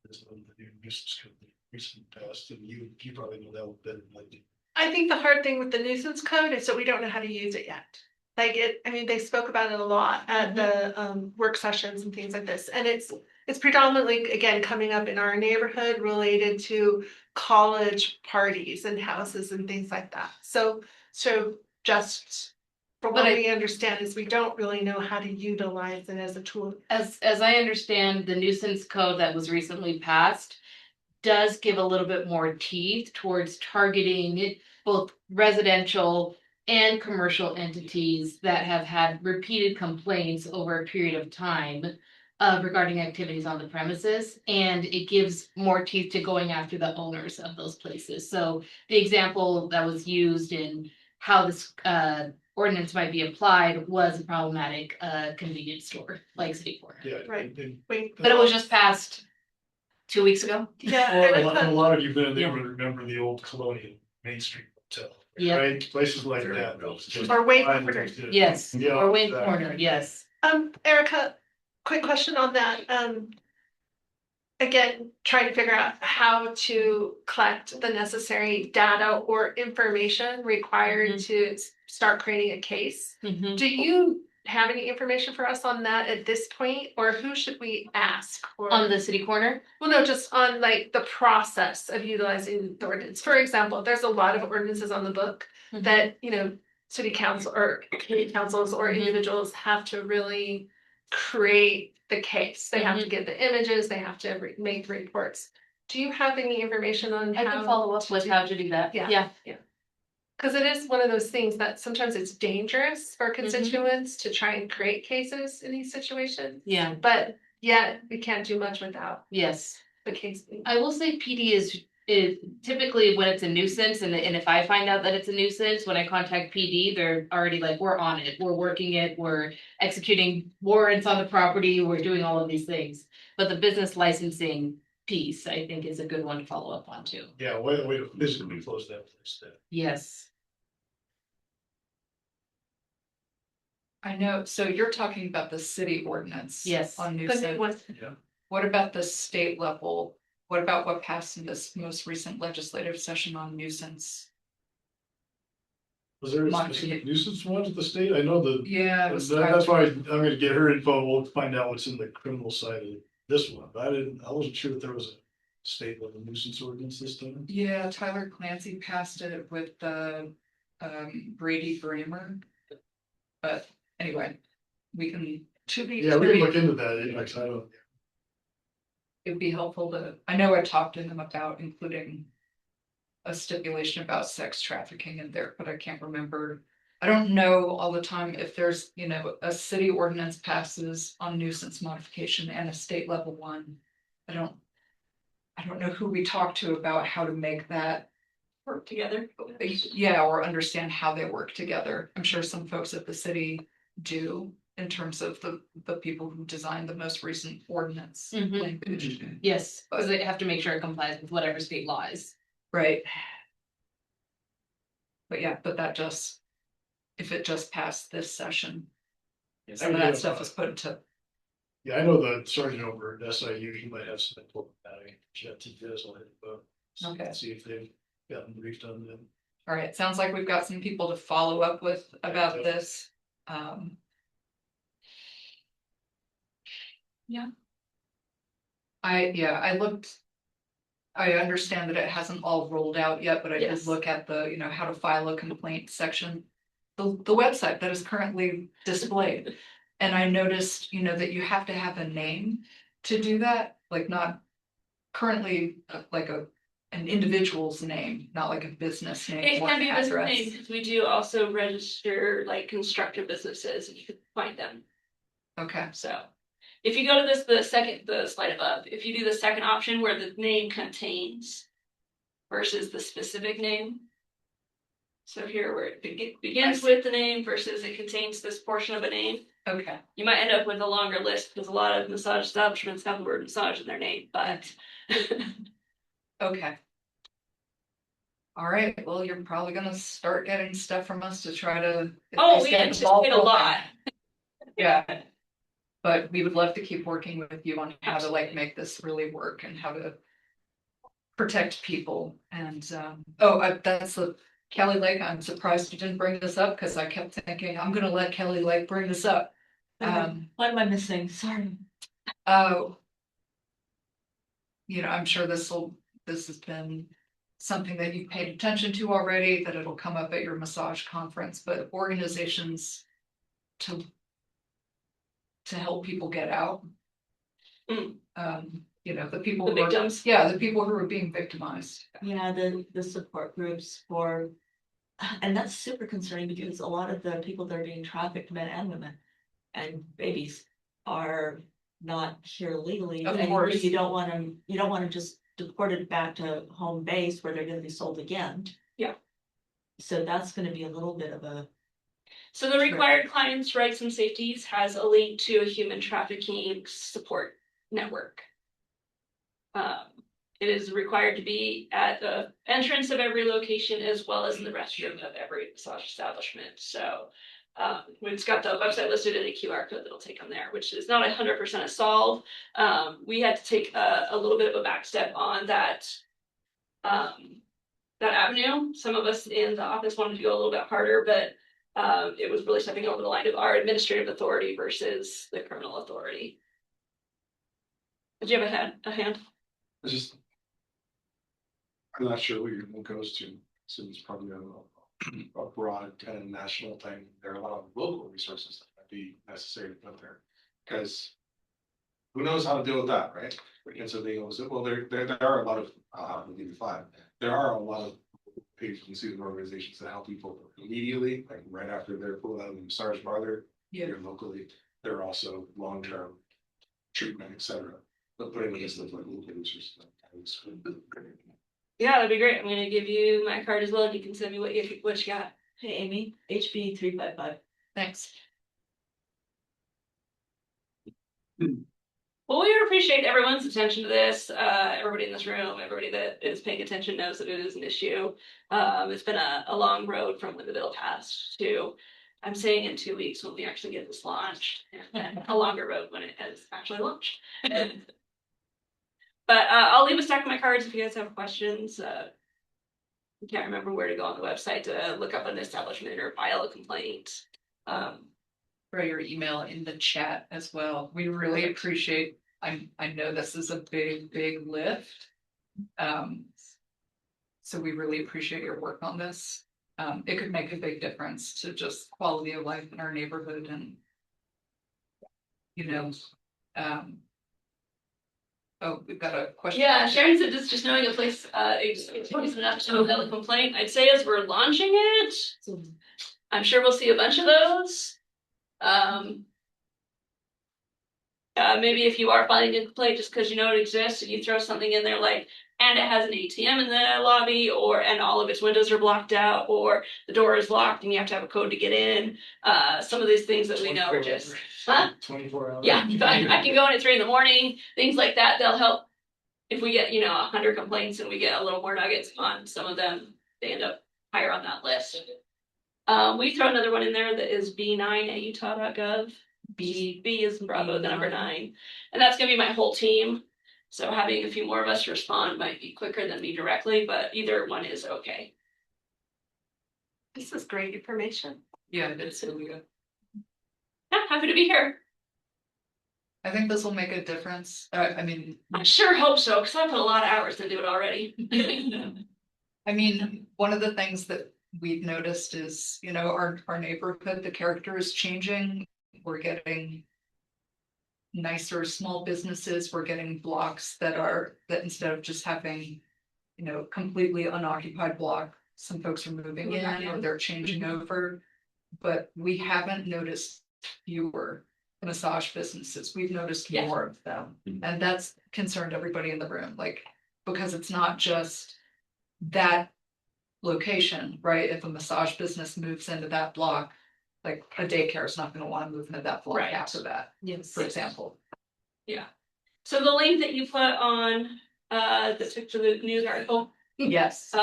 There's the new nuisance code that recently passed, and you probably know that one better than I do. I think the hard thing with the nuisance code is that we don't know how to use it yet. Like I mean, they spoke about it a lot at the work sessions and things like this, and it's predominantly, again, coming up in our neighborhood related to college parties and houses and things like that. So just from what we understand is we don't really know how to utilize it as a tool. As I understand, the nuisance code that was recently passed does give a little bit more teeth towards targeting both residential and commercial entities that have had repeated complaints over a period of time regarding activities on the premises, and it gives more teeth to going after the owners of those places. So the example that was used in how this ordinance might be applied was a problematic convenience store like City Corner. Yeah. Right. and- But it was just passed 2 weeks ago. Yeah, Well, a lot of you been there, would remember the old Colonial Main Street Hotel. Yep. Right, places like Very that. well. Or Wayne Corner. Yes, Yeah, or Wayne exactly. Corner, yes. Erica, quick question on that. Again, trying to figure out how to collect the necessary data or information required to start creating a case. Mhm. Do you have any information for us on that at this point, or who should we ask for? On the City Corner? Well, no, just on like the process of utilizing the ordinance. For example, there's a lot of ordinances on the book Mhm. that, you know, city council or community councils or Mhm. individuals have to really create the case. They have to get the images, they have to make the reports. Do you have any information on I how? can follow up with how to do that. Yeah. Cause it is one of those things that sometimes it's dangerous for constituents to try and create cases in these situations, Yeah, but yet we can't do much without yes. the case. I will say PD is typically when it's a nuisance, and if I find out that it's a nuisance, when I contact PD, they're already like, we're on it, we're working it, we're executing warrants on the property, we're doing all of these things. But the business licensing piece, I think, is a good one to follow up on too. Yeah, way to physically close that place down. Yes. I know, so you're talking about the city ordinance. Yes. On The new nuisance. one. Yeah. What about the state level? What about what passed in this most recent legislative session on nuisance? Was there a specific nuisance one at the state? I know the, Yeah, it was that's why I'm gonna get her info. We'll find out what's in the criminal side of this one. But I wasn't sure if there was a state level nuisance ordinance this time. Yeah, Tyler Clancy passed it with Brady Bramer. But anyway, we can, Yeah, we can look into that. Like, I don't. it'd be helpful to, I know I talked to them about including a stipulation about sex trafficking in there, but I can't remember. I don't know all the time if there's, a city ordinance passes on nuisance modification and a state level one. I don't know who we talk to about how to make that, Work together. yeah, or understand how they work together. I'm sure some folks at the city do in terms of the people who designed the most recent ordinance Mhm. language. Yes, because they have to make sure it complies with whatever state law is. Right. But yeah, if it just passed this session, some of that stuff was put into. Yeah, I know the sergeant over at SIU, he might have some info about it. Chat to you guys on it, but. Okay. See if they've gotten briefed on them. All right, sounds like we've got some people to follow up with about this. Yeah. I looked. I understand that it hasn't all rolled out yet, but I did Yes. look at the, how to file a complaint section. The website that is currently displayed. And I noticed, that you have to have a name to do that, like not currently like an individual's name, not like a business name. It or can an be business address. name, because we do also register like constructor businesses, and you can find them. Okay, So if you go to the slide above, if you do the second option where the name contains versus the specific name. So here where it begins with the name versus it contains this portion of a name. Okay, You might end up with a longer list because a lot of massage establishments have the word massage in their name, but. okay. All right, well, you're probably gonna start getting stuff from us to try to. at Oh, least we get the ball anticipate a rolling. lot. Yeah. But we would love to keep working with you on how to like make this really work and how to protect people and, that's the Kelly Lake. I'm surprised you didn't bring this up because I kept thinking, I'm gonna let Kelly Lake bring this up. What am I missing? Sorry. Oh. I'm sure this has been something that you've paid attention to already, that it'll come up at your massage conference, but organizations to help people get out. Mm. The people The who are, victims. yeah, the people who are being victimized. Yeah, the support groups for, and that's super concerning because a lot of the people that are being trafficked, men and women and babies, are not here legally. Of And course. you don't want them just deported back to home base where they're gonna be sold again. Yeah. So that's gonna be a little bit of a, So the required clients' rights and safeties has a link to a human trafficking support network. It is required to be at the entrance of every location as well as in the restroom of every massage establishment. So it's got the website listed in a QR code that'll take them there, which is not 100% a solve. We had to take a little bit of a back step on that avenue. Some of us in the office wanted to go a little bit harder, but it was really stepping over the line of our administrative authority versus the criminal authority. Did you have a hand? It's just. I'm not sure what your link goes to, so it's probably a broad kind of national thing. There are a lot of local resources that might be necessary to put there. Because who knows how to deal with that, right? And so they also, well, there are a lot of, there are a lot of agencies and organizations that help people immediately, like right after they're pulled out of the massage parlor. Yeah. Here locally, there are also long-term treatment, et cetera. But putting this like local resources. Yeah, that'd be great. I'm gonna give you my card as well, and you can send me what you got. hey, Amy, HB 355. Thanks. Well, we would appreciate everyone's attention to this. Everybody in this room, everybody that is paying attention knows that it is an issue. It's been a long road from when the bill passed to, I'm saying in 2 weeks when we actually get this launched, and a longer road when it has actually launched. But I'll leave a stack of my cards if you guys have questions. I can't remember where to go on the website to look up an establishment or file a complaint. Throw your email in the chat as well. We really appreciate, I know this is a big lift. So we really appreciate your work on this. It could make a big difference to just quality of life in our neighborhood and, oh, we've got a question. Yeah, Sharon said just knowing a place is enough to file a complaint. I'd say as we're launching it, I'm sure we'll see a bunch of those. Maybe if you are filing a complaint just because you know it exists and you throw something in there like, and it has an ATM in the lobby, and all of its windows are blocked out, or the door is locked and you have to have a code to get in. Some of these things that we know are just, 24 hours. yeah, I can go in at 3 a.m, things like that. They'll help. If we get, 100 complaints and we get a little more nuggets on some of them, they end up higher on that list. We throw another one in there that is B9 at utah.gov. B is in Bravo, the number 9. And that's gonna be my whole team. So having a few more of us respond might be quicker than me directly, but either one is okay. This is great information. Yeah, it is really good. Yeah, happy to be here. I think this will make a difference. I mean, I sure hope so, because I put a lot of hours into it already. one of the things that we've noticed is, our neighborhood, the character is changing. We're getting nicer small businesses. We're getting blocks that instead of just having, completely unoccupied block, some folks are moving in or they're changing over. But we haven't noticed fewer massage businesses. We've noticed more of them. And that's concerned everybody in the room, because it's not just that location, right? If a massage business moves into that block, like a daycare is not gonna wanna move into that block Right. after that, Yes. for example. Yeah. So the link that you put on, that took to the news article, Yes.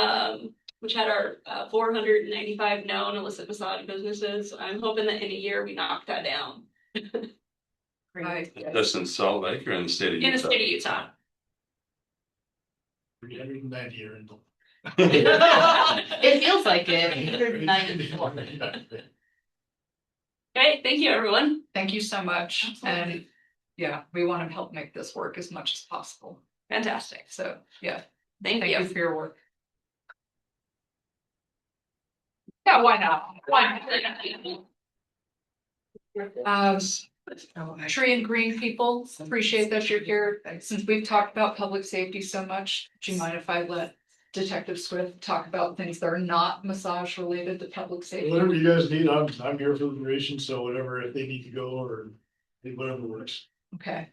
which had our 495 known illicit massage businesses. I'm hoping that in a year we knock that down Right. That's in Salt Lake or in the state of in the Utah? state of Utah. 390 here in. It feels like it. Okay, thank you, everyone. Thank you so much, Absolutely. and yeah, we wanna help make this work as much as possible, Fantastic. so, yeah, Thank thank you you. for your work. Yeah, why not? Why not? Tree and green people, appreciate that you're here. Since we've talked about public safety so much, do you mind if I let Detective Swift talk about things that are not massage related to public safety? Whatever you guys need, I'm here for the duration, so whatever, if they need to go or whatever works. Okay.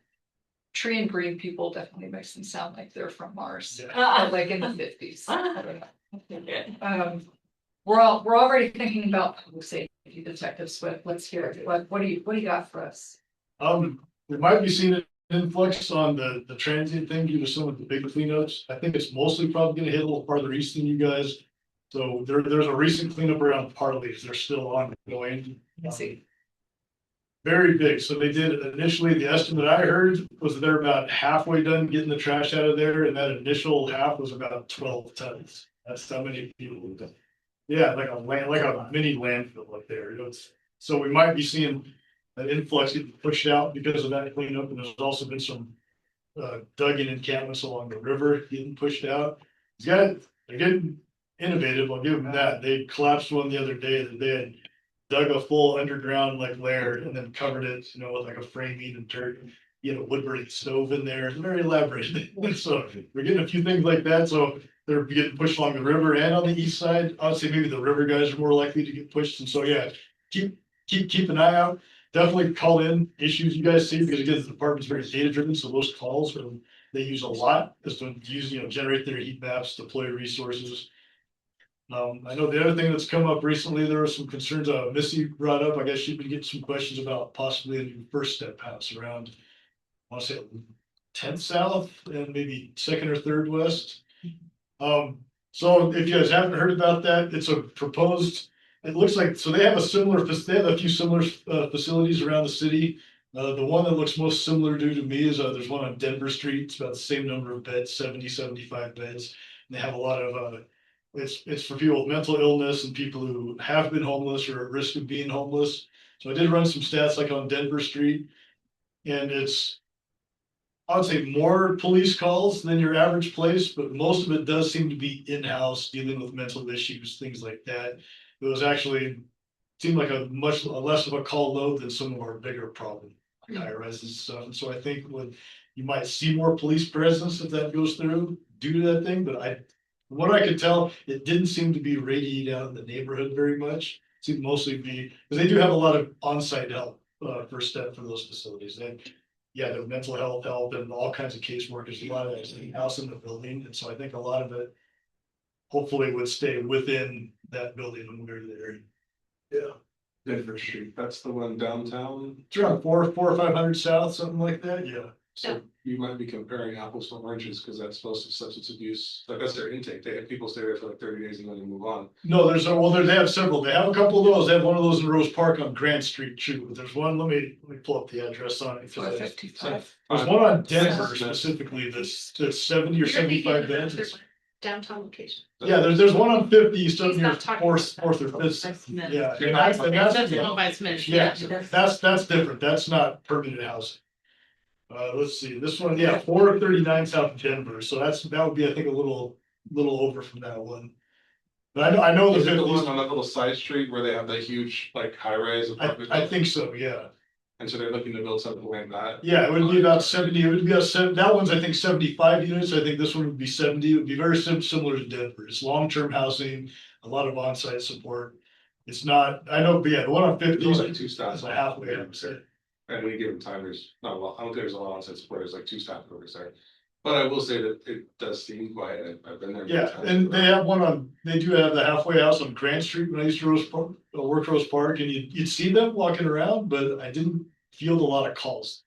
Tree and green people definitely makes them sound like they're from Mars, Yeah. like in the 50s. We're already thinking about public safety, Detective Swift. Let's hear it. What do you got for us? We might be seeing an influx on the transient thing due to some of the big cleanups. I think it's mostly probably gonna hit a little farther east than you guys. So there's a recent cleanup around Parley's. They're still ongoing. See. Very big. So they did initially, the estimate I heard was that they're about halfway done getting the trash out of there, and that initial half was about 12 tons. That's how many people have done. Yeah, like a mini landfill up there. So we might be seeing an influx getting pushed out because of that cleanup, and there's also been some dug-in encampments along the river getting pushed out. They're getting innovative. I'll give them that. They collapsed one the other day that they had dug a full underground like lair and then covered it, with like a framing and dirt. A wood burning stove in there. It's very elaborate. So we're getting a few things like that. So they're getting pushed along the river and on the east side. Obviously, maybe the river guys are more likely to get pushed. And so, yeah, keep an eye out. Definitely call in issues you guys see, because again, the department's very data driven. So those calls they use a lot is to use, generate their heat maps, deploy resources. I know the other thing that's come up recently, there were some concerns Missy brought up. I guess she'd been getting some questions about possibly a new first step house around, I want to say 10th South and maybe 2nd or 3rd West. So if you guys haven't heard about that, it's a proposed, it looks like, so they have a few similar facilities around the city. The one that looks most similar to me is there's one on Denver Street. It's about the same number of beds, 75 beds. And they have a lot of it's for people with mental illness and people who have been homeless or at risk of being homeless. So I did run some stats like on Denver Street, and I would say more police calls than your average place, but most of it does seem to be in-house, dealing with mental issues, things like that. It was actually seemed like a much less of a call load than some of our bigger problem, like high rises and stuff. And so I think you might see more police presence if that goes through due to that thing, but from what I could tell, it didn't seem to be radiated out in the neighborhood very much. It seemed mostly be, because they do have a lot of on-site help, first step for those facilities. The mental health help and all kinds of caseworkers, a lot of that's in-house in the building. And so I think a lot of it hopefully would stay within that building when we're there. Yeah. Denver Street, that's the one downtown. It's around 400 or 500 south, something like that. Yeah. So you might be comparing apples to oranges, because that's most of substance abuse, like that's their intake. They have people stay there for like 30 days and then they move on. No, they have several. They have a couple of those. They have one of those in Rose Park on Grant Street too. But there's one, let me pull up the address on it. 555. There's one on Denver specifically that's 70 or 75 beds. Downtown location. Yeah, there's one on 50, still He's near not talking fourth about or that. fifth. Smith. Yeah. You're and not that's- That's by Smith. Yeah, that's different. That's not permanent housing. Let's see, this one, 439 South Denver. So that would be, I think, a little over from that one. But I know Is the it the one 50s. on that little side street where they have that huge like high rise apartment? I think so, yeah. And so they're looking to build something like that. Yeah, it would be about 70, it would be that one's, I think, 75 units. I think this one would be 70. It would be very similar to Denver. It's long-term housing, a lot of on-site support. It's not, I know, but yeah, the one on 50 There's is like two staff. a halfway house. And when you give them time, there's not a lot, I don't think there's a lot of on-site support, there's like two staff members there. But I will say that it does seem quiet. I've been there. Yeah, and they have one on, they do have the halfway house on Grant Street when I used to work Rose Park, and you'd see them walking around, but I didn't field a lot of calls.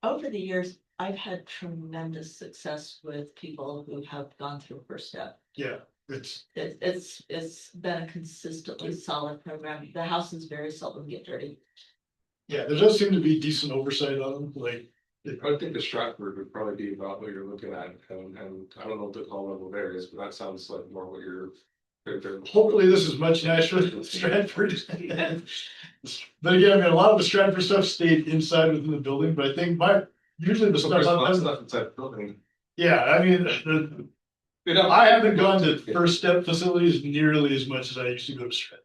Over the years, I've had tremendous success with people who have gone through First Step. Yeah, it's, It's been a consistently solid program. The houses very seldom get dirty. yeah, there does seem to be decent oversight on them, like, I think the Stratford would probably be about what you're looking at, and I don't know what the call level there is, but that sounds like more what you're. hopefully this is much nicer than Stratford. But again, I mean, a lot of the Stratford stuff stayed inside within the building, but I think usually the So stuff. there's a lot of stuff inside the building. Yeah, I mean, I haven't gone to First Step facilities nearly as much as I used to go to Stratford.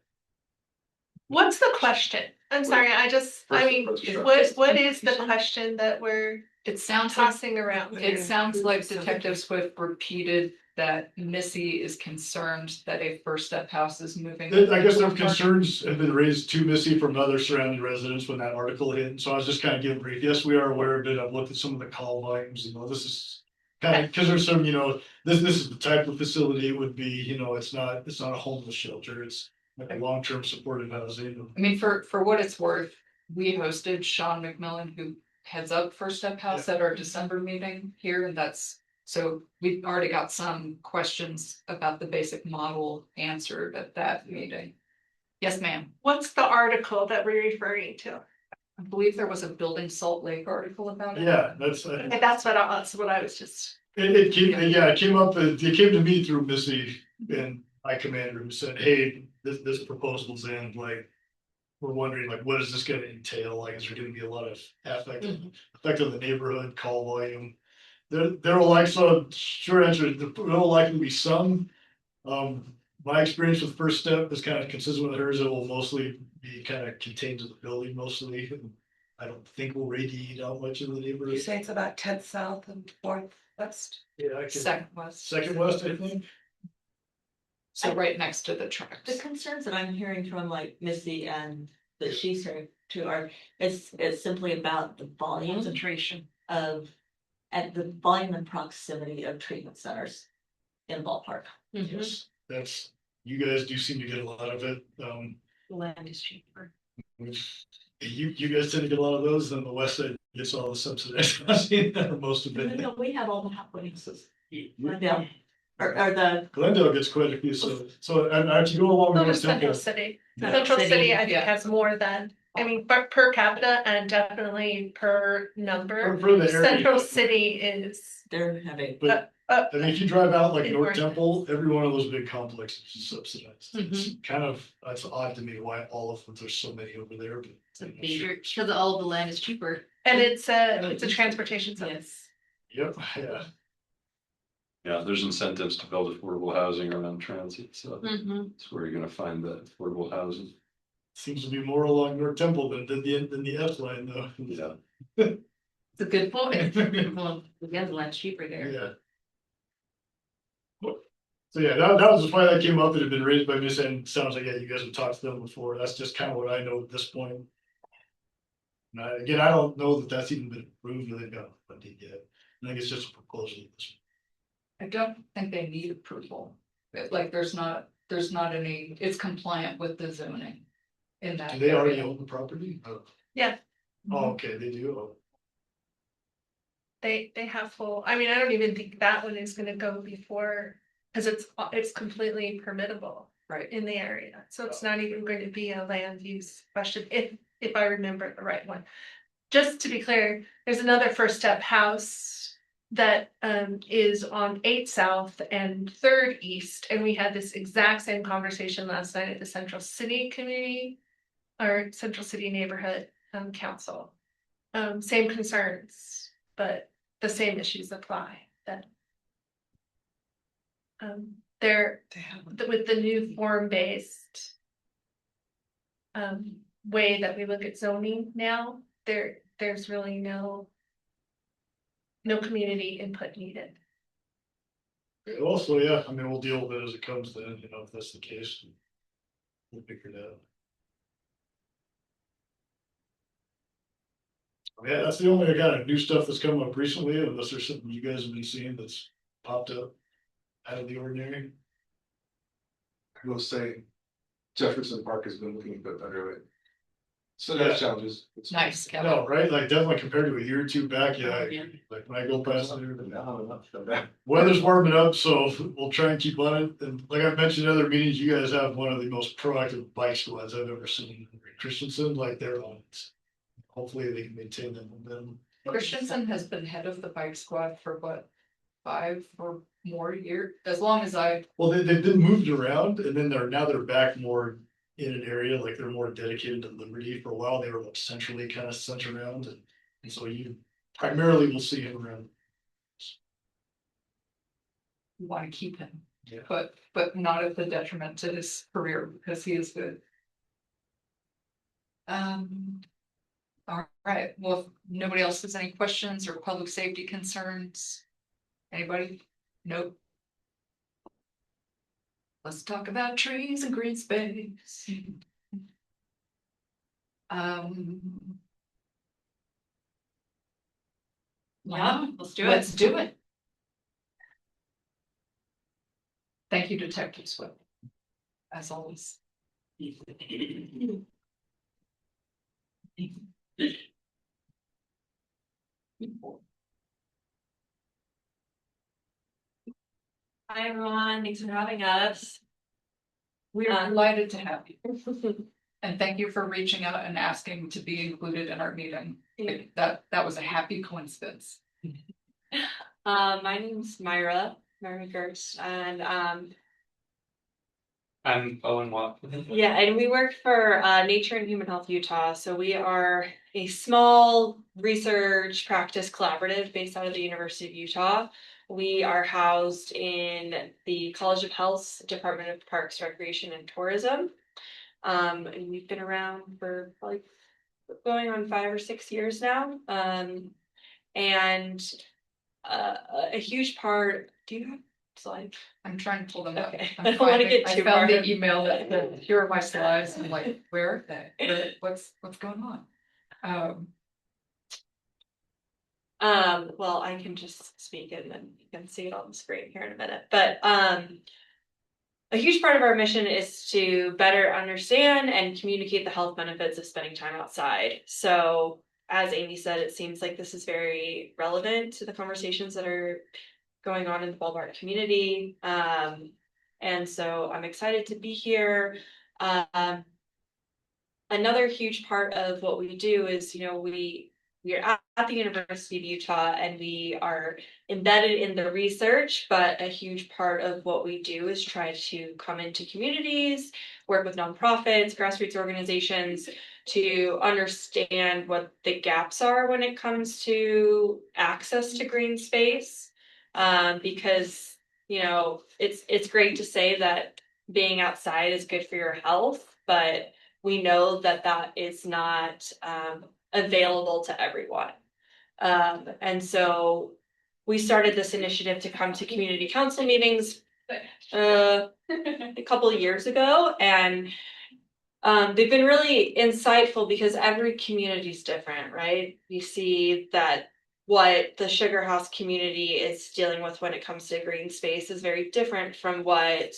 What's the question? I'm sorry, I mean, what is the question that we're It sounds like, tossing around? it sounds like Detective Swift repeated that Missy is concerned that a First Step house is moving. I guess their concerns have been raised to Missy from other surrounding residents when that article hit, so I was just kind of giving brief, yes, we are aware of it, I've looked at some of the call volumes, this is. Kind of, because there's some, this is the type of facility it would be, it's not a homeless shelter, it's like a long-term supportive housing. I mean, for what it's worth, we hosted Sean McMillan, who heads up First Step House at our December meeting here, and so we've already got some questions about the basic model answered at that meeting. Yes, ma'am. What's the article that we're referring to? I believe there was a Building Salt Lake article about it. Yeah, that's what I was just. it came up, it came to me through Missy and my commander who said, hey, this proposal's in, like, we're wondering, like, what is this gonna entail? Like, is there gonna be a lot of effect on the neighborhood, call volume? There will like, so short answer, there will likely be some. My experience with First Step is kind of consistent with hers. It will mostly be kind of contained to the building mostly. I don't think we'll radiate out much in the You neighborhood. say it's about 10th south and 4th west? Yeah, Second West. Second west, I think. So right next to the The tracks. concerns that I'm hearing from like Missy and that she's heard too are, it's simply about the volume Concentration. of, and the volume and proximity of treatment centers in Ballpark. Yes, that's, you guys do seem to get a lot of it. The land is cheaper. You guys tend to get a lot of those, then the west side gets all the subsidized housing, or most of it. No, we have all the halfway houses. Glendale, or the. Glendale gets quite a few, so and if you go along So North does Central Temple. City. Yeah. Central City, I think, Yeah. has more than, I mean, per capita and definitely per number. For the area. Central City is, They're having. But I mean, if you drive out like It's North worth it. Temple, every one of those big complexes is subsidized. It's Mm-hmm. kind of, it's odd to me why all of them, there's so many over there, but. It's a major, because all of the land is cheaper. and it's a transportation zone. Yes. Yep, yeah. Yeah, there's incentives to build affordable housing around transit, so Mm-hmm. that's where you're gonna find the affordable housing. Seems to be more along North Temple than the F line though. Yeah. It's a good point. Well, again, the land's cheaper there. Yeah. So yeah, that was why that came up. It had been raised by Miss, and it sounds like, yeah, you guys have talked to them before. That's just kind of what I know at this point. And again, I don't know that that's even been approved or they've got funding yet. I think it's just a proposal at this I don't think they need approval. Like, there's not any, it's compliant with the zoning in that. point. Do they already area. own the property? Oh. Yeah. Oh, okay, they do. Oh. They have full, I mean, I don't even think that one is gonna go before, because it's completely permittable. Right. In the area, so it's not even going to be a land use question, if I remember the right one. Just to be clear, there's another First Step house that is on 8th South and 3rd East, and we had this exact same conversation last night at the Central City Community or Central City Neighborhood Council. Same concerns, but the same issues apply. That they're with the new form-based way that we look at zoning now, there's really no community input needed. Also, yeah, I mean, we'll deal with it as it comes then, if that's the case. We'll figure it out. Yeah, that's the only kind of new stuff that's come up recently, unless there's something you guys have been seeing that's popped up out of the ordinary. I will say Jefferson Park has been looking a bit better lately. So there's challenges. It's- Nice, Kevin. No, right, like definitely compared to a year or two back, yeah, like when I go past there. Weather's warming up, so we'll try and keep on it, and like I've mentioned in other meetings, you guys have one of the most proactive bike squads I've ever seen in Christensen, like they're on it. Hopefully they can maintain that momentum. Christensen has been head of the bike squad for what, 5 or more years, as long as I, Well, they've been moved around and then they're back more in an area, like they're more dedicated to Liberty. For a while, they were like centrally kind of sent around and so you primarily will see him around. want to keep him. Yeah. But not at the detriment to his career, because he is good. All right, well, if nobody else has any questions or public safety concerns? Anybody? Nope. Let's talk about trees and green space. Yeah, let's do it. Let's do it. Thank you, Detective Swift. As always. Hi, everyone. Thanks for having us. We are delighted to have you. And thank you for reaching out and asking to be included in our meeting. That was a happy coincidence. My name's Myra Gerst, and I'm Owen Watt. yeah, and we work for Nature and Human Health Utah. So we are a small research practice collaborative based out of the University of Utah. We are housed in the College of Health's Department of Parks, Recreation, and Tourism. And we've been around for like going on 5 or 6 years now. And a huge part. Do you have slides? I'm trying to pull them up. Okay. I'm I don't want to finding- get I too found far. the email that said, here are my slides. I'm like, where are they? What's going on? Well, I can just speak and then you can see it on the screen here in a minute. But a huge part of our mission is to better understand and communicate the health benefits of spending time outside. So, as Amy said, it seems like this is very relevant to the conversations that are going on in the Ballpark community. And so I'm excited to be here. Another huge part of what we do is, we are at the University of Utah and we are embedded in the research, but a huge part of what we do is try to come into communities, work with nonprofits, grassroots organizations to understand what the gaps are when it comes to access to green space. Because, it's great to say that being outside is good for your health, but we know that that is not available to everyone. And so we started this initiative to come to community council meetings a couple of years ago, and they've been really insightful because every community is different, right? You see that what the Sugar House community is dealing with when it comes to green space is very different from what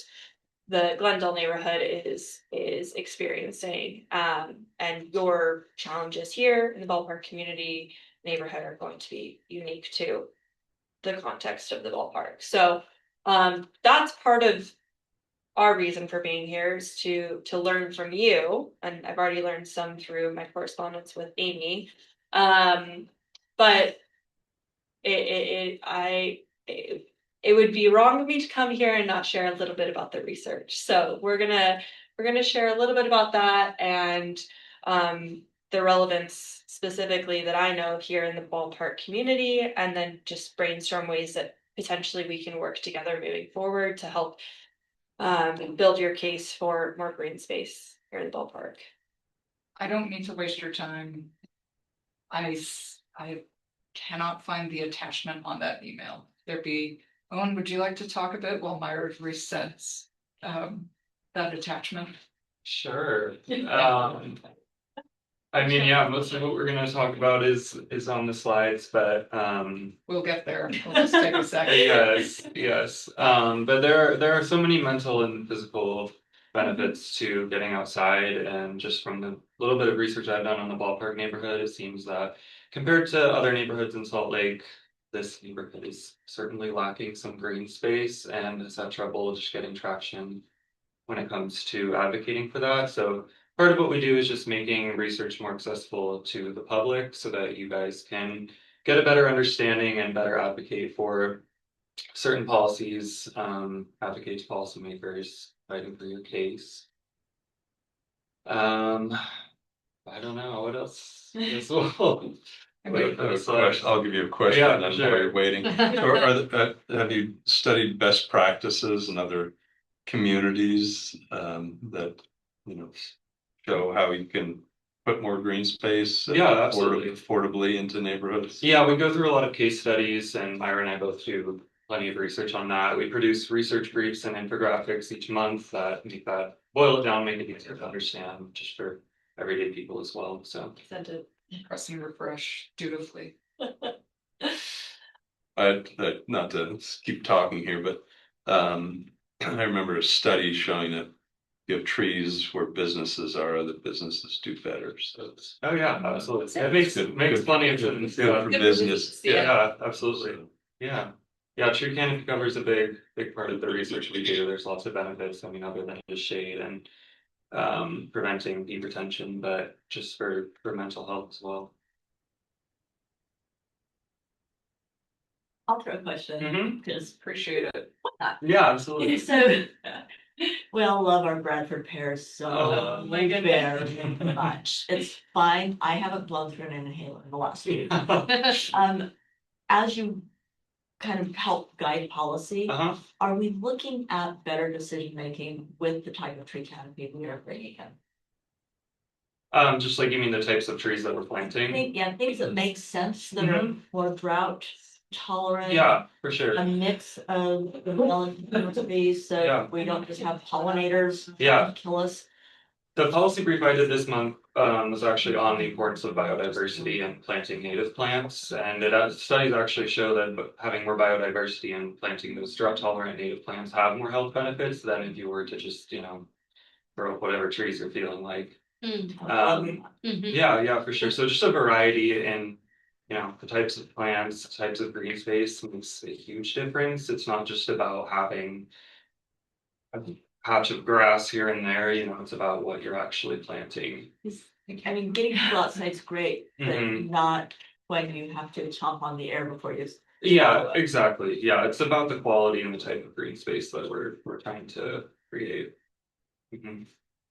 the Glendale neighborhood is experiencing, and your challenges here in the Ballpark community neighborhood are going to be unique to the context of the ballpark. So that's part of our reason for being here is to learn from you, and I've already learned some through my correspondence with Amy. But it would be wrong of me to come here and not share a little bit about the research. So we're gonna share a little bit about that and the relevance specifically that I know here in the Ballpark community, and then just brainstorm ways that potentially we can work together moving forward to help build your case for more green space here in the Ballpark. I don't need to waste your time. I cannot find the attachment on that email. Owen, would you like to talk a bit while Myra resets that attachment? Sure. I mean, yeah, most of what we're gonna talk about is on the slides, but We'll get there. We'll just take a second. yes. But there are so many mental and physical benefits to getting outside, and just from the little bit of research I've done on the Ballpark neighborhood, it seems that compared to other neighborhoods in Salt Lake, this neighborhood is certainly lacking some green space and has had trouble just getting traction when it comes to advocating for that. So part of what we do is just making research more accessible to the public so that you guys can get a better understanding and better advocate for certain policies, advocate to policymakers fighting for your case. I don't know what else. I'll give you a question Yeah, and then sure. while you're waiting. Have you studied best practices in other communities that, you know, show how you can put more green space Yeah, absolutely. affordably into neighborhoods? Yeah, we go through a lot of case studies, and Myra and I both do plenty of research on that. We produce research briefs and infographics each month that make that boil it down, make it easier to understand, just for everyday people as well. So Sent it. Pressing refresh dutifully. Not to keep talking here, but I remember a study showing that you have trees where businesses are, other businesses do better. So it's oh yeah, absolutely. It good- makes good- plenty of good- sense. good Yeah. for business. Yeah, absolutely. Yeah. Yeah, tree canopy cover is a big part of the research we do. There's lots of benefits, I mean, other than just shade and preventing heat retention, but just for mental health as well. I'll throw a question, Mhm. because Appreciate it. Yeah, absolutely. so we all love our Bradford pears so Oh, my goodness. very much. It's fine. I haven't blown through an inhaler in the last week. As you kind of help guide policy, Uh-huh. are we looking at better decision making with the type of tree canopy we are bringing in? Just like you mean the types of trees that we're I planting? think, yeah, things that make sense, that are more drought tolerant. Yeah, for sure. A mix of the relative trees, so Yeah. we don't just have pollinators. Yeah. Kill us. The policy brief I did this month was actually on the importance of biodiversity and planting native plants. And studies actually show that having more biodiversity and planting those drought tolerant native plants have more health benefits than if you were to just, grow up whatever trees you're feeling like. Yeah, for sure. So just a variety in, the types of plants, the types of green space makes a huge difference. It's not just about having a patch of grass here and there, it's about what you're actually planting. I mean, getting people outside's great, but Mhm. not when you have to chomp on the air before you. Yeah, exactly. Yeah, it's about the quality and the type of green space that we're trying to create. Mhm.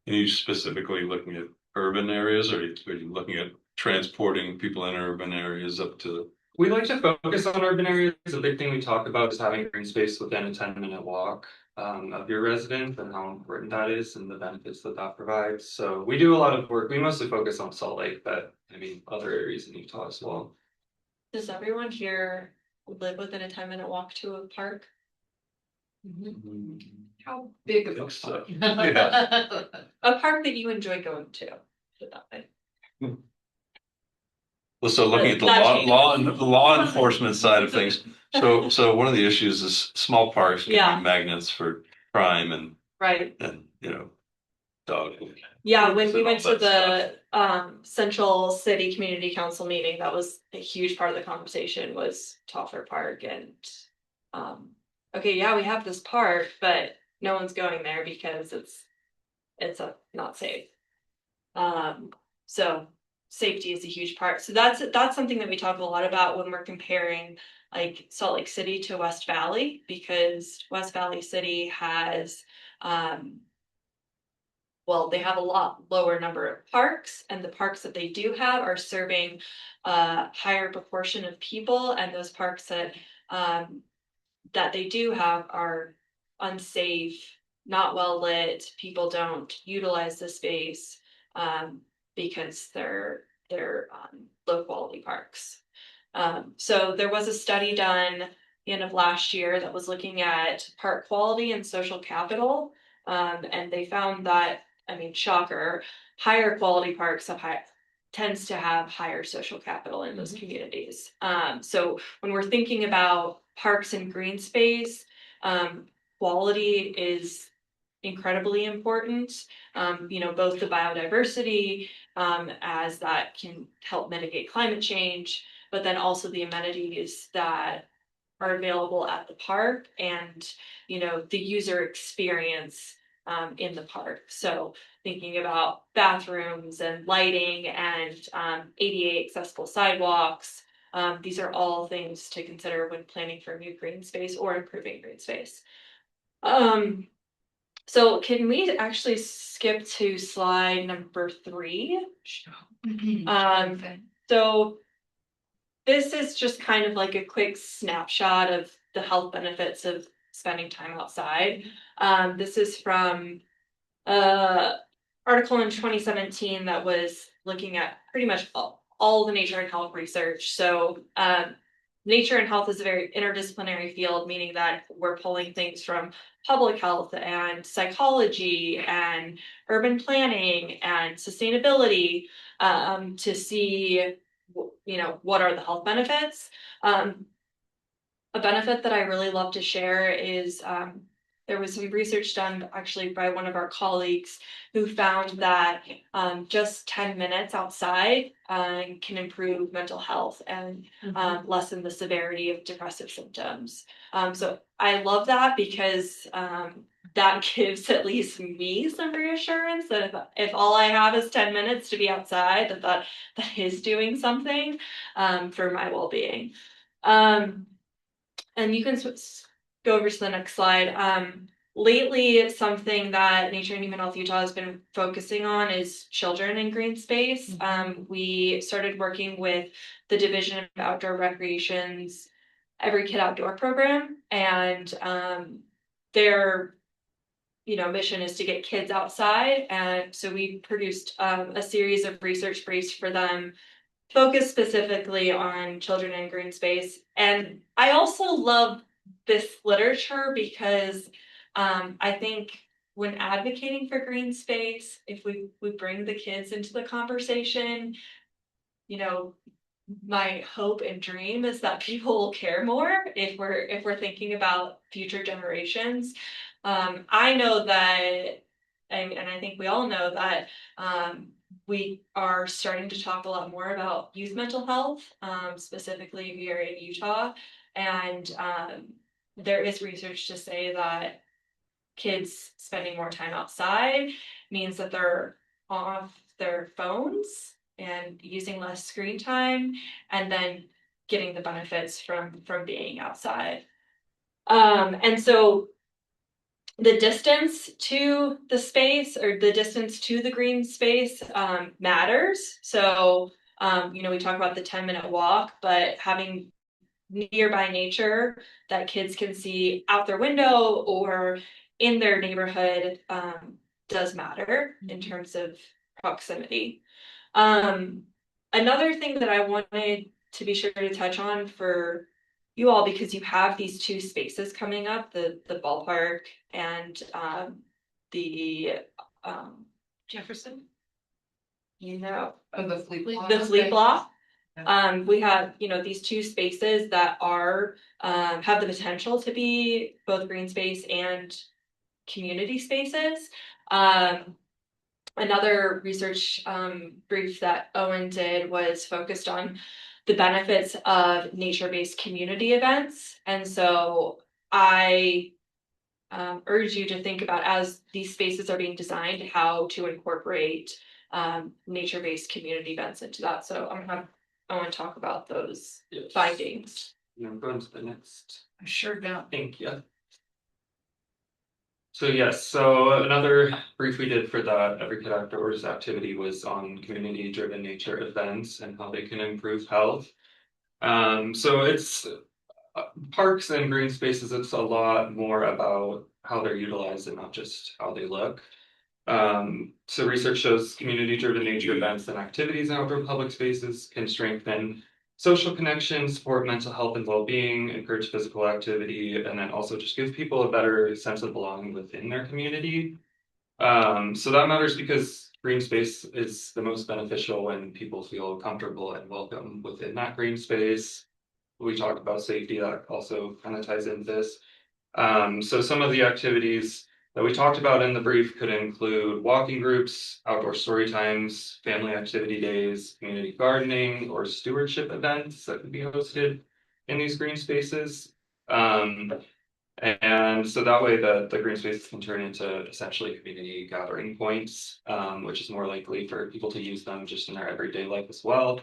Are you specifically looking at urban areas, or are you looking at transporting people in urban areas up to? We like to focus on urban areas. A big thing we talk about is having green space within a 10-minute walk of your residence, and how important that is and the benefits that provides. So we do a lot of work. We mostly focus on Salt Lake, but I mean other areas in Utah as well. Does everyone here live within a 10-minute walk to a park? How big of a Think so. park? Yeah. A park that you enjoy going to, put it that way. Well, so looking at the Not law enforcement side of things, so one of the issues is small parks can Yeah. be magnets for crime Right. and dog. Yeah, when we and went all to that the Central City Community Council meeting, that was a huge part of the conversation was Toffer Park and okay, yeah, we have this park, but no one's going there because it's not safe. So safety is a huge part. So that's something that we talk a lot about when we're comparing like Salt Lake City to West Valley, because West Valley City has they have a lot lower number of parks, and the parks that they do have are serving a higher proportion of people, and those parks that they do have are unsafe, not well lit. People don't utilize the space because they're low quality parks. So there was a study done end of last year that was looking at park quality and social capital, and they found that, I mean, shocker, higher quality parks have tends to have higher social capital in those communities. So when we're thinking about parks and green space, quality is incredibly important. Both the biodiversity, as that can help mitigate climate change, but then also the amenities that are available at the park and, the user experience in the park. So thinking about bathrooms and lighting and ADA accessible sidewalks. These are all things to consider when planning for new green space or improving green space. So can we actually skip to slide number 3? So this is just kind of like a quick snapshot of the health benefits of spending time outside. This is from article in 2017 that was looking at pretty much all the nature and health research. So nature and health is a very interdisciplinary field, meaning that we're pulling things from public health and psychology and urban planning and sustainability to see, what are the health benefits. A benefit that I really love to share is there was some research done actually by one of our colleagues who found that just 10 minutes outside can improve mental health and lessen the severity of depressive symptoms. So I love that because that gives at least me some reassurance that if all I have is 10 minutes to be outside, that is doing something for my well-being. And you can go over to the next slide. Lately, something that Nature and Human Health Utah has been focusing on is children in green space. We started working with the Division of Outdoor Recreation's Every Kid Outdoor program, and their mission is to get kids outside. And so we produced a series of research briefs for them focus specifically on children in green space. And I also love this literature because I think when advocating for green space, if we bring the kids into the conversation, my hope and dream is that people will care more if we're thinking about future generations. I know that, and I think we all know that we are starting to talk a lot more about youth mental health, specifically here in Utah. And there is research to say that kids spending more time outside means that they're off their phones and using less screen time, and then getting the benefits from being outside. And so the distance to the space or the distance to the green space matters. So, we talk about the 10-minute walk, but having nearby nature that kids can see out their window or in their neighborhood does matter in terms of proximity. Another thing that I wanted to be sure to touch on for you all, because you have these two spaces coming up, the ballpark and the Jefferson. The fleet block. The fleet block. We have, these two spaces that are have the potential to be both green space and community spaces. Another research brief that Owen did was focused on the benefits of nature-based community events. And so I urge you to think about, as these spaces are being designed, how to incorporate nature-based community events into that. So I'm gonna have Owen talk about those findings. Going to the next. I sure don't. Thank you. So yes, so another brief we did for that Every Kid Outdoors activity was on community-driven nature events and how they can improve health. So it's parks and green spaces, it's a lot more about how they're utilized and not just how they look. So research shows community-driven nature events and activities in outdoor public spaces can strengthen social connections, support mental health and well-being, encourage physical activity, and then also just give people a better sense of belonging within their community. So that matters because green space is the most beneficial when people feel comfortable and welcome within that green space. We talked about safety, that also kind of ties into this. So some of the activities that we talked about in the brief could include walking groups, outdoor story times, family activity days, community gardening, or stewardship events that could be hosted in these green spaces. And so that way the green spaces can turn into essentially community gathering points, which is more likely for people to use them just in their everyday life as well.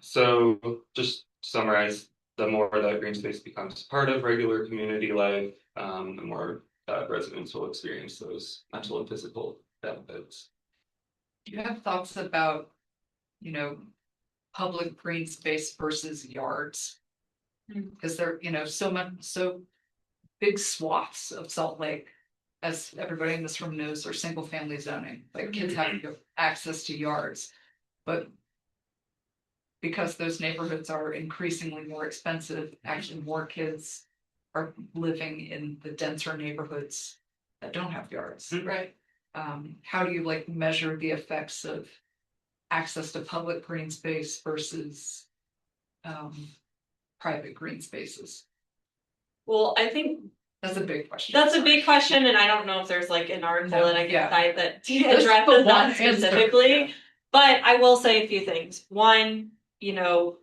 So just to summarize, the more that green space becomes part of regular community life, the more residents will experience those mental and physical benefits. Do you have thoughts about, you know, public green space versus yards? Because they're, you know, so big swaths of Salt Lake, as everybody in this room knows, are single family zoning, like kids have access to yards. But because those neighborhoods are increasingly more expensive, actually more kids are living in the denser neighborhoods that don't have yards. Right. How do you like measure the effects of access to public green space versus private green spaces? Well, I think That's a big question. that's a big question, and I don't know if there's like an article that I can cite that addresses the one that answer. specifically. But I will say a few things. One, you know,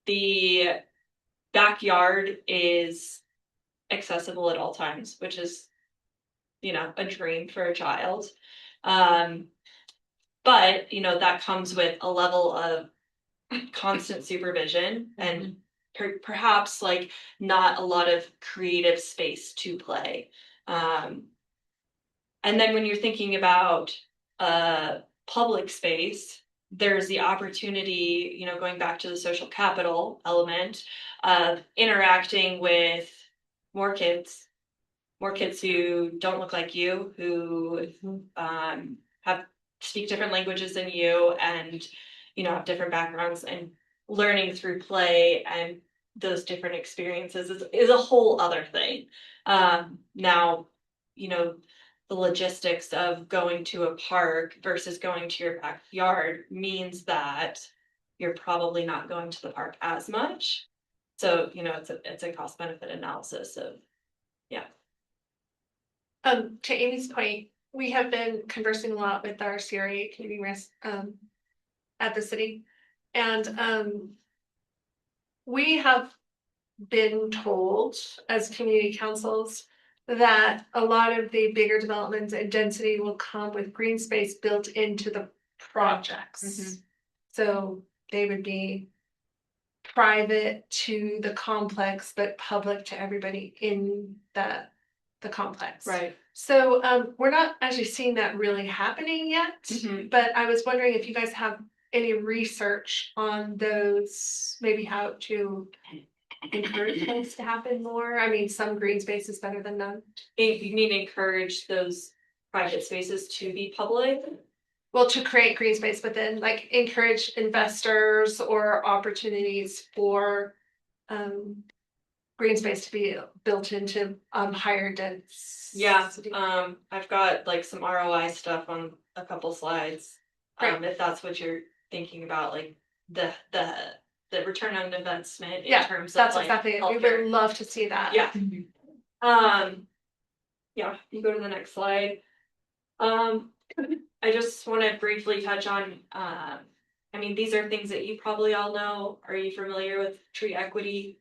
the backyard is accessible at all times, which is, you know, a dream for a child. But, you know, that comes with a level of constant supervision and perhaps like not a lot of creative space to play. And then when you're thinking about public space, there's the opportunity, you know, going back to the social capital element of interacting with more kids who don't look like you, who have speak different languages than you, and you know, have different backgrounds, and learning through play and those different experiences is a whole other thing. Now, you know, the logistics of going to a park versus going to your backyard means that you're probably not going to the park as much. So, you know, it's a cost benefit analysis of, yeah. To Amy's point, we have been conversing a lot with our CRA community risk at the city. And we have been told as community councils that a lot of the bigger developments and density will come with green space built into the projects. So they would be private to the complex, but public to everybody in the complex. Right. So we're not actually seeing that really happening yet, but I was wondering if you guys have any research on those, maybe how to encourage things to happen more. I mean, some green space is better than none. You mean encourage those private spaces to be public? Well, to create green space, but then like encourage investors or opportunities for green space to be built into higher dense. Yeah, I've got like some ROI stuff on a couple slides. If that's what you're thinking about, like the return on investment in terms of that's like exactly it. We healthcare. would love to see that. Yeah. Yeah, you go to the next slide. I just want to briefly touch on I mean, these are things that you probably all know. Are you familiar with tree equity?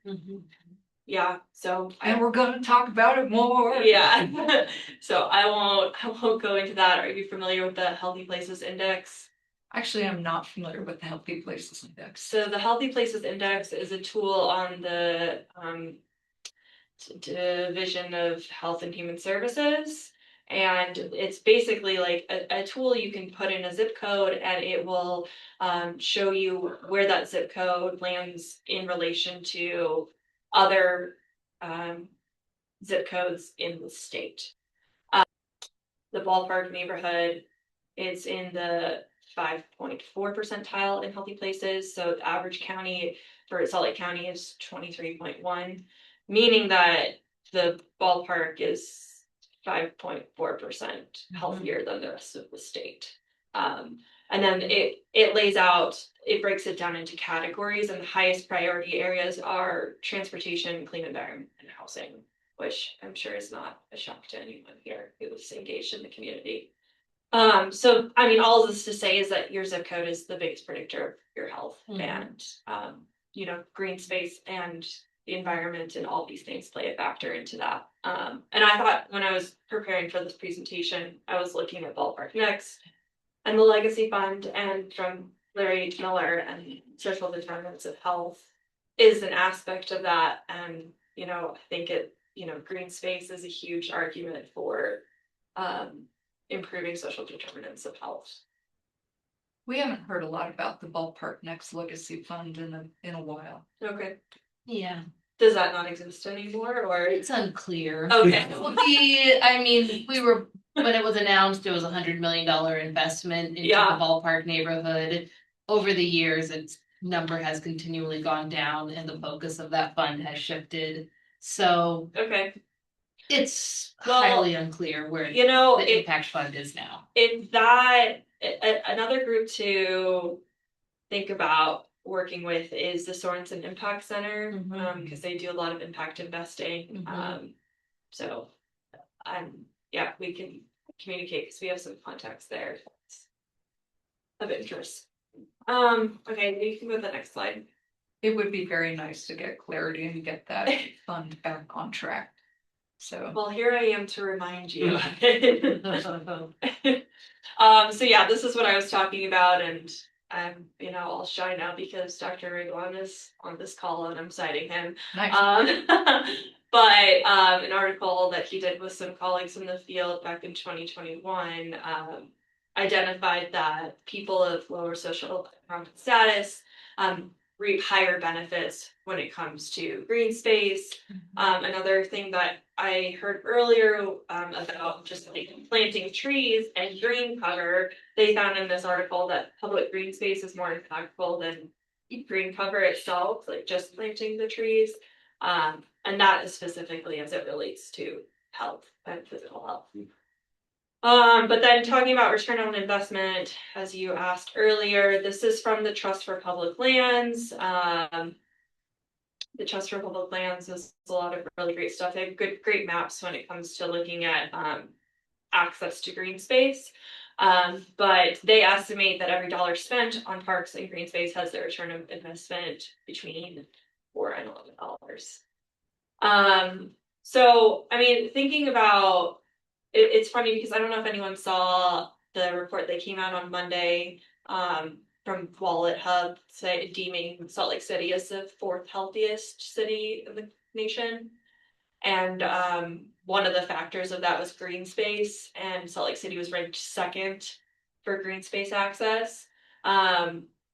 Yeah, so And we're gonna talk about it more. yeah. So I won't go into that. Are you familiar with the Healthy Places Index? Actually, I'm not familiar with the Healthy Places Index. So the Healthy Places Index is a tool on the Division of Health and Human Services. And it's basically like a tool you can put in a zip code, and it will show you where that zip code lands in relation to other zip codes in the state. The Ballpark neighborhood is in the 5.4 percentile in healthy places. So the average county for Salt Lake County is 23.1, meaning that the Ballpark is 5.4% healthier than the rest of the state. And then it lays out, it breaks it down into categories, and the highest priority areas are transportation, clean environment, and housing, which I'm sure is not a shock to anyone here who's engaged in the community. So I mean, all of this to say is that your zip code is the biggest predictor of your health, and you know, green space and the environment and all these things play a factor into that. And I thought when I was preparing for this presentation, I was looking at Ballpark Next and the Legacy Fund, and from Larry Miller and social determinants of health is an aspect of that. And you know, I think green space is a huge argument for improving social determinants of health. We haven't heard a lot about the Ballpark Next Legacy Fund in a while. Okay. Yeah, Does that not exist anymore, or it's unclear. Okay. When it was announced, it was $100 million investment into Yeah. the Ballpark neighborhood. Over the years, its number has continually gone down and the focus of that fund has shifted. So Okay. it's Well, highly unclear where the impact fund is now. Another group to think about working with is the Sorensen Impact Center, because they do a lot of impact investing. So yeah, we can communicate because we have some contacts there of interest. Okay, you can go to the next slide. It would be very nice to get clarity and get that fund back on track. So well, here I am to remind you. So yeah, this is what I was talking about, and I'm all shy now because Dr. Rigwan is on this call and I'm citing him. nice. But an article that he did with some colleagues in the field back in 2021 identified that people of lower social economic status reap higher benefits when it comes to green space. Another thing that I heard earlier about just like planting trees and green cover, they found in this article that public green space is more impactful than green cover itself, like just planting the trees. And that is specifically as it relates to health and physical health. But then talking about return on investment, as you asked earlier, this is from the Trust for Public Lands. The Trust for Public Lands is a lot of really great stuff. They have great maps when it comes to looking at access to green space. But they estimate that every dollar spent on parks and green space has the return of investment between $4 and $11. So I mean, thinking about it's funny because I don't know if anyone saw the report that came out on Monday from Wallet Hub deeming Salt Lake City as the 4th healthiest city in the nation. And one of the factors of that was green space, and Salt Lake City was ranked 2nd for green space access,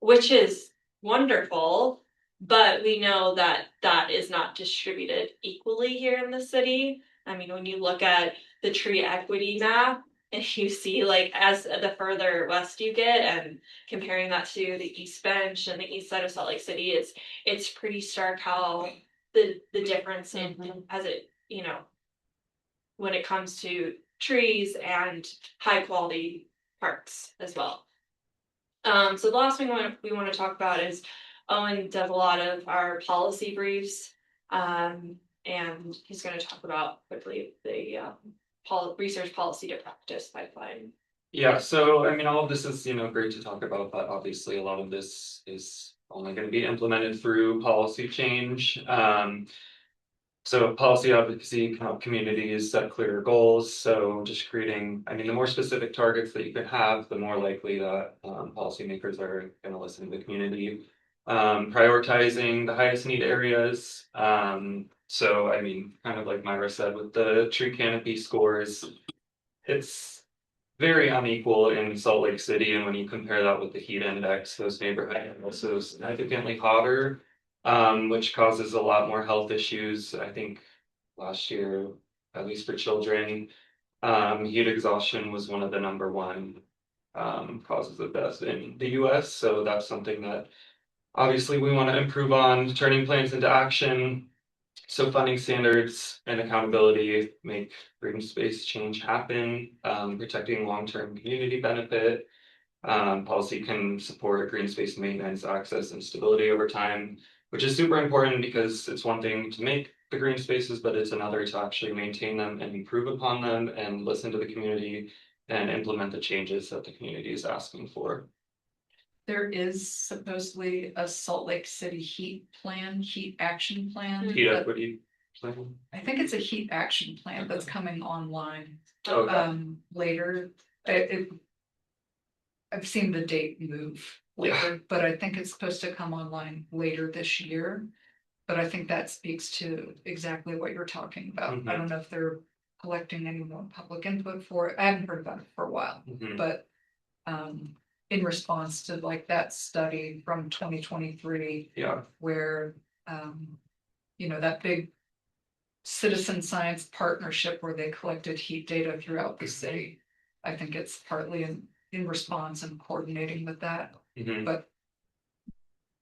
which is wonderful. But we know that that is not distributed equally here in the city. I mean, when you look at the tree equity map, and you see like as the further west you get, and comparing that to the East Bench and the east side of Salt Lake City, it's pretty stark how the difference in as it when it comes to trees and high quality parks as well. So the last thing we want to talk about is Owen does a lot of our policy briefs, and he's going to talk about quickly the research policy to practice pipeline. Yeah, so I mean, all of this is great to talk about, but obviously a lot of this is only going to be implemented through policy change. So policy advocacy can help communities set clear goals. So just creating, I mean, the more specific targets that you can have, the more likely that policymakers are going to listen to the community. Prioritizing the highest need areas. So I mean, kind of like Myra said with the tree canopy scores, it's very unequal in Salt Lake City, and when you compare that with the heat index, those neighborhoods are also significantly hotter, which causes a lot more health issues. I think last year, at least for children, heat exhaustion was one of the #1 causes of death in the US. So that's something that obviously we want to improve on, turning plans into action. So funding standards and accountability make green space change happen, protecting long-term community benefit. Policy can support green space maintenance, access, and stability over time, which is super important because it's one thing to make the green spaces, but it's another to actually maintain them and improve upon them and listen to the community and implement the changes that the community is asking for. There is supposedly a Salt Lake City heat action plan. Heat that- equity plan. I think it's a heat action plan that's coming online Okay. later. I've seen the date move later, but I think it's supposed to come online later this year. But I think that speaks to exactly what you're talking about. I don't know if they're collecting any more public input for it. I haven't heard about it for a while, but in response to like that study from 2023, Yeah. where that big citizen science partnership where they collected heat data throughout the city. I think it's partly in response and coordinating with that, but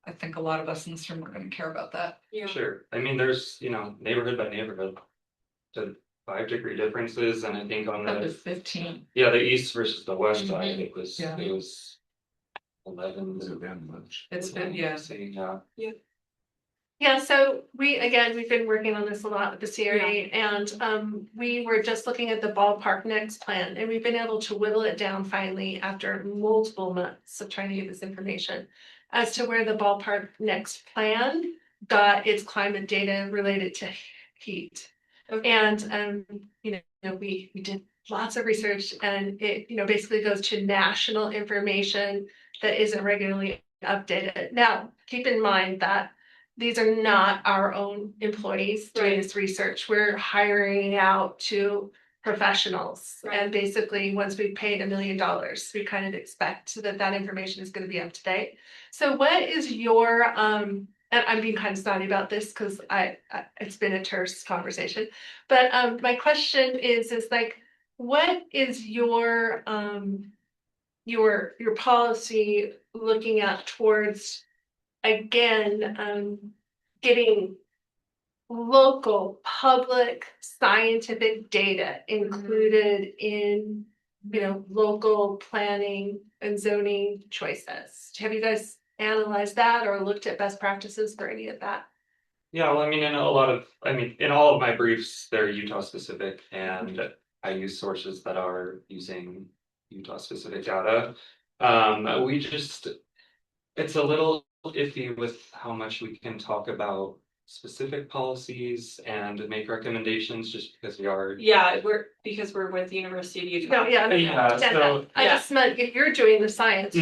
I think a lot of us in this room are going to care about that. Sure. I mean, there's, neighborhood by neighborhood, the 5-degree differences, and I think on Up to the 15. the east versus the west side, it was Yeah. 11. It's been Yeah. Yeah, so we've been working on this a lot with the CRA, and we were just looking at the ballpark next plan, and we've been able to whittle it down finally after multiple months of trying to get this information as to where the ballpark next plan got its climate data related to heat. And we did lots of research, and it basically goes to national information that isn't regularly updated. Now, keep in mind that these are not our own employees doing this research. We're hiring out to professionals. And basically, once we've paid $1 million, we kind of expect that information is going to be up to date. So what is your, and I'm being kind of snotty about this because it's been a terse conversation, but my question is like, what is your policy looking at towards, again, getting local public scientific data included in local planning and zoning choices? Have you guys analyzed that or looked at best practices for any of that? Yeah, well, I mean, in all of my briefs, they're Utah specific, and I use sources that are using Utah specific data. It's a little iffy with how much we can talk about specific policies and make recommendations just because we are. Yeah, because we're with the University of Utah. No, yeah, I just meant if you're doing the science,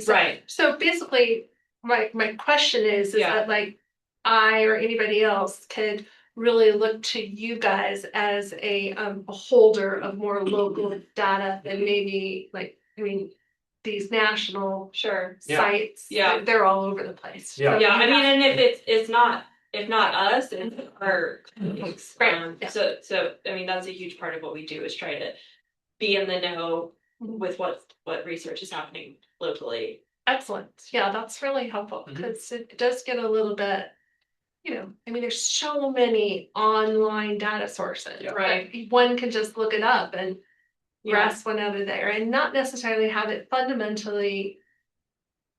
Right. So basically, my question is that like I or anybody else could really look to you guys as a holder of more local data than maybe these national sites. They're all over the place. Yeah. Yeah, I mean, and if it's not us, it's our colleagues. So I mean, that's a huge part of what we do is try to be in the know with what research is happening locally. Excellent. Yeah, that's really helpful because it does get a little bit, there's so many online data sources. Right. One can just look it up and grasp one out of there and not necessarily have it fundamentally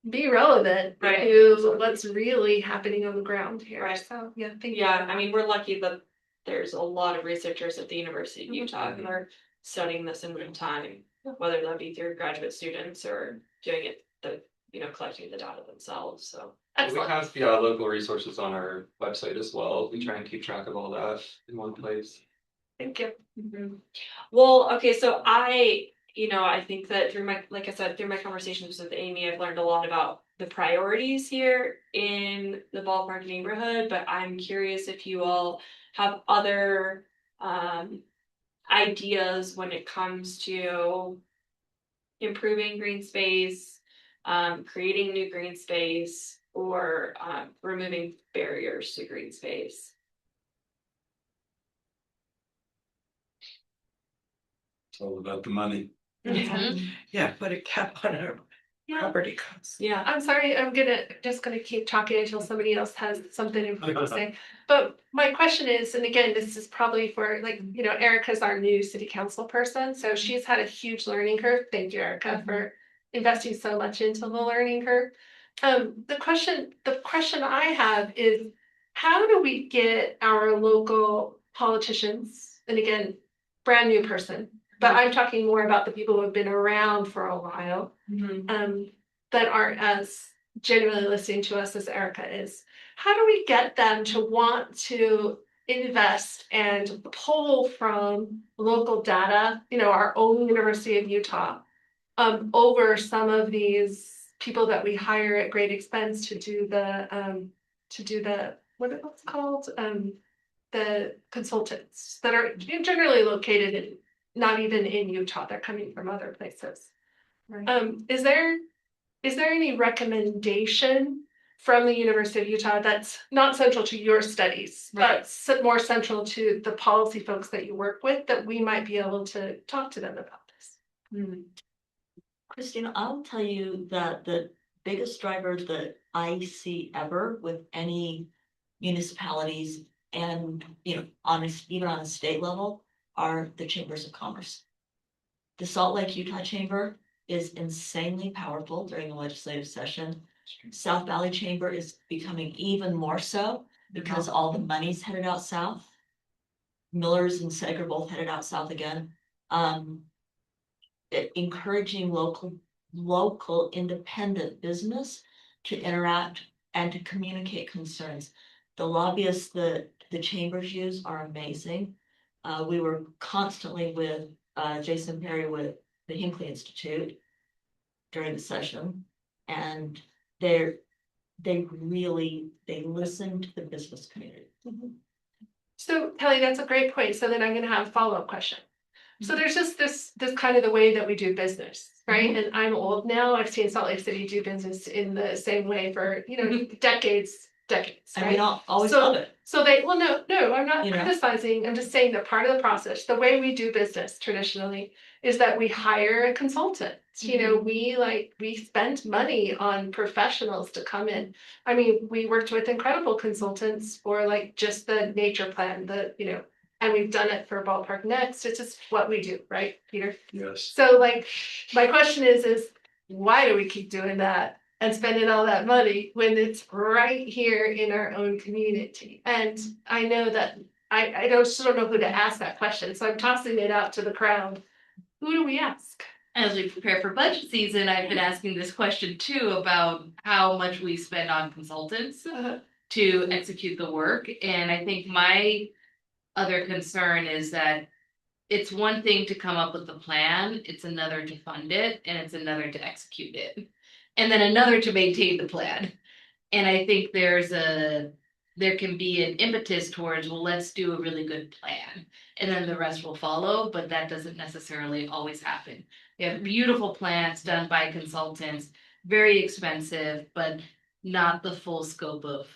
be relevant to what's really happening on the ground here. Right. So thank you. Yeah, I mean, we're lucky that there's a lot of researchers at the University of Utah who are studying this in real time, whether that be through graduate students or doing it collecting the data themselves. So we have local resources on our website as well. We try and keep track of all that in one place. Thank you. Well, okay, so I think that through my conversations with Amy, I've learned a lot about the priorities here in the Ballpark neighborhood, but I'm curious if you all have other ideas when it comes to improving green space, creating new green space, or removing barriers to green space. It's all about the money. Yeah, put a cap on our property costs. Yeah. I'm sorry, I'm just gonna keep talking until somebody else has something important to say. But my question is, and again, this is probably for like, Erica's our new city council person, so she's had a huge learning curve. Thank you, Erica, for investing so much into the learning curve. The question I have is, how do we get our local politicians, and again, brand new person, but I'm talking more about the people who have been around for a while, that aren't as genuinely listening to us as Erica is. How do we get them to want to invest and pull from local data, our own University of Utah, over some of these people that we hire at great expense to do the what are those called? The consultants that are generally located in not even in Utah, they're coming from other places. Right. Is there any recommendation from the University of Utah that's not central to your studies, but more central to the policy folks that you work with, that we might be able to talk to them about this? Christina, I'll tell you that the biggest driver that I see ever with any municipalities and, even on a state level, are the chambers of commerce. The Salt Lake Utah Chamber is insanely powerful during the legislative session. South Valley Chamber is becoming even more so because all the money's headed out south. Miller's and Seg are both headed out south again. Encouraging local independent business to interact and to communicate concerns. The lobbyists that the chambers use are amazing. We were constantly with Jason Perry with the Hinckley Institute during the session, and they listen to the business community. So Kelly, that's a great point. So then I'm gonna have a follow-up question. So there's just this kind of the way that we do business, right? And I'm old now. I've seen Salt Lake City do business in the same way for, decades, And right? we don't always So- love it. So no, I'm not criticizing. I'm just saying that part of the process, the way we do business traditionally, is that we hire a consultant. We spend money on professionals to come in. I mean, we worked with incredible consultants for like just the nature plan, and we've done it for Ballpark Next. It's just what we do, right, Peter? Yes. So my question is why do we keep doing that and spending all that money when it's right here in our own community? And I know that I just don't know who to ask that question, so I'm tossing it out to the crowd. Who do we ask? As we prepare for budget season, I've been asking this question too about how much we spend on consultants to execute the work. And I think my other concern is that it's one thing to come up with the plan, it's another to fund it, and it's another to execute it. And then another to maintain the plan. And I think there can be an impetus towards, well, let's do a really good plan. And then the rest will follow, but that doesn't necessarily always happen. We have beautiful plans done by consultants, very expensive, but not the full scope of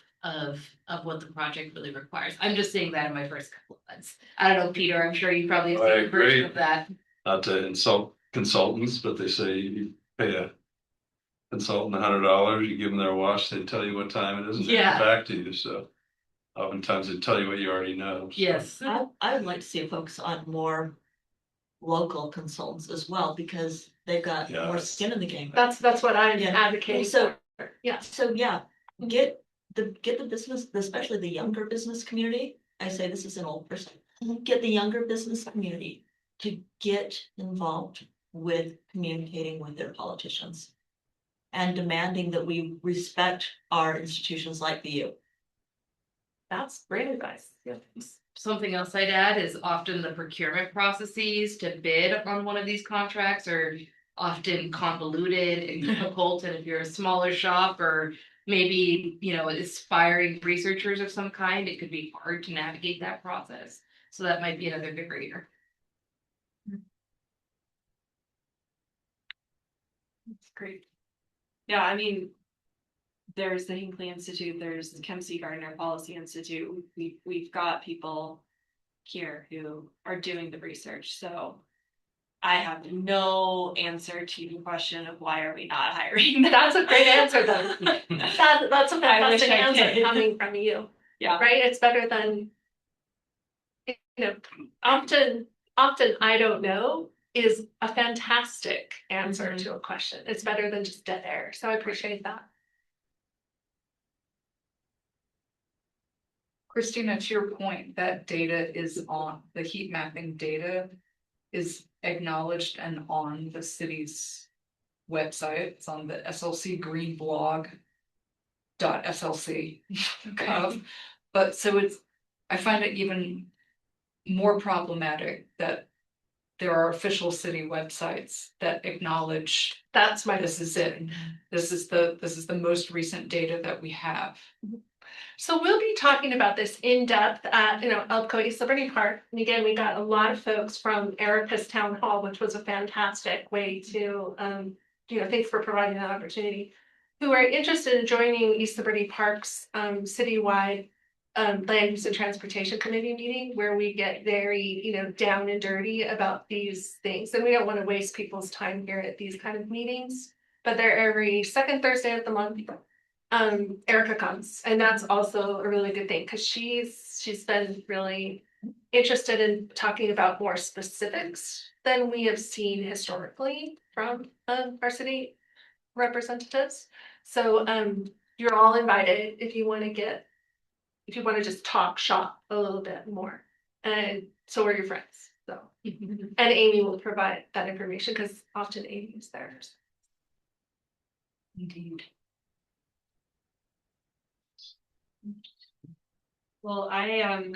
what the project really requires. I'm just saying that in my first couple of months. I don't know, Peter, I'm sure you probably have I seen a version agree. of that. Not to insult consultants, but they say you pay a consultant $100, you give them their watch, they tell you what time it is and they Yeah. get back to you, so. Oftentimes they tell you what you already know. So. Yes. I would like to see a focus on more local consultants as well, because they've got more skin in the game. That's what I'm advocating So- for. Yeah. So get the business, especially the younger business community. I say this is an old person. Get the younger business community to get involved with communicating with their politicians and demanding that we respect our institutions like the U. That's great advice. Yeah. Something else I'd add is often the procurement processes to bid on one of these contracts are often convoluted and difficult. And if you're a smaller shop or maybe, aspiring researchers of some kind, it could be hard to navigate that process. So that might be another barrier. That's great. Yeah, I mean, there's the Hinckley Institute, there's the Kempsey Gardner Policy Institute. We've got people here who are doing the research, so I have no answer to the question of why are we not hiring. That's a great answer though. That's a I wish fantastic I answer did. coming from you, Yeah. right? It's better than, you know, often I don't know is a fantastic answer to a question. It's better than just dead air. So I appreciate that. Christina, to your point, that data is on, the heat mapping data is acknowledged and on the city's website. It's on the SLC Green blog. .slc gov. But so it's, I find it even more problematic that there are official city websites that acknowledge That's my this is it. This is the most recent data that we have. So we'll be talking about this in depth at, Elko East Liberty Park. And again, we got a lot of folks from Erica's town hall, which was a fantastic way to, thanks for providing that opportunity, who are interested in joining East Liberty Park's citywide land use and transportation committee meeting, where we get very, down and dirty about these things. And we don't want to waste people's time here at these kind of meetings, but they're every second Thursday of the month. Erica comes, and that's also a really good thing because she's been really interested in talking about more specifics than we have seen historically from our city representatives. So you're all invited if you want to just talk shop a little bit more, and so are your friends. So and Amy will provide that information because often Amy is there. Indeed. Well, I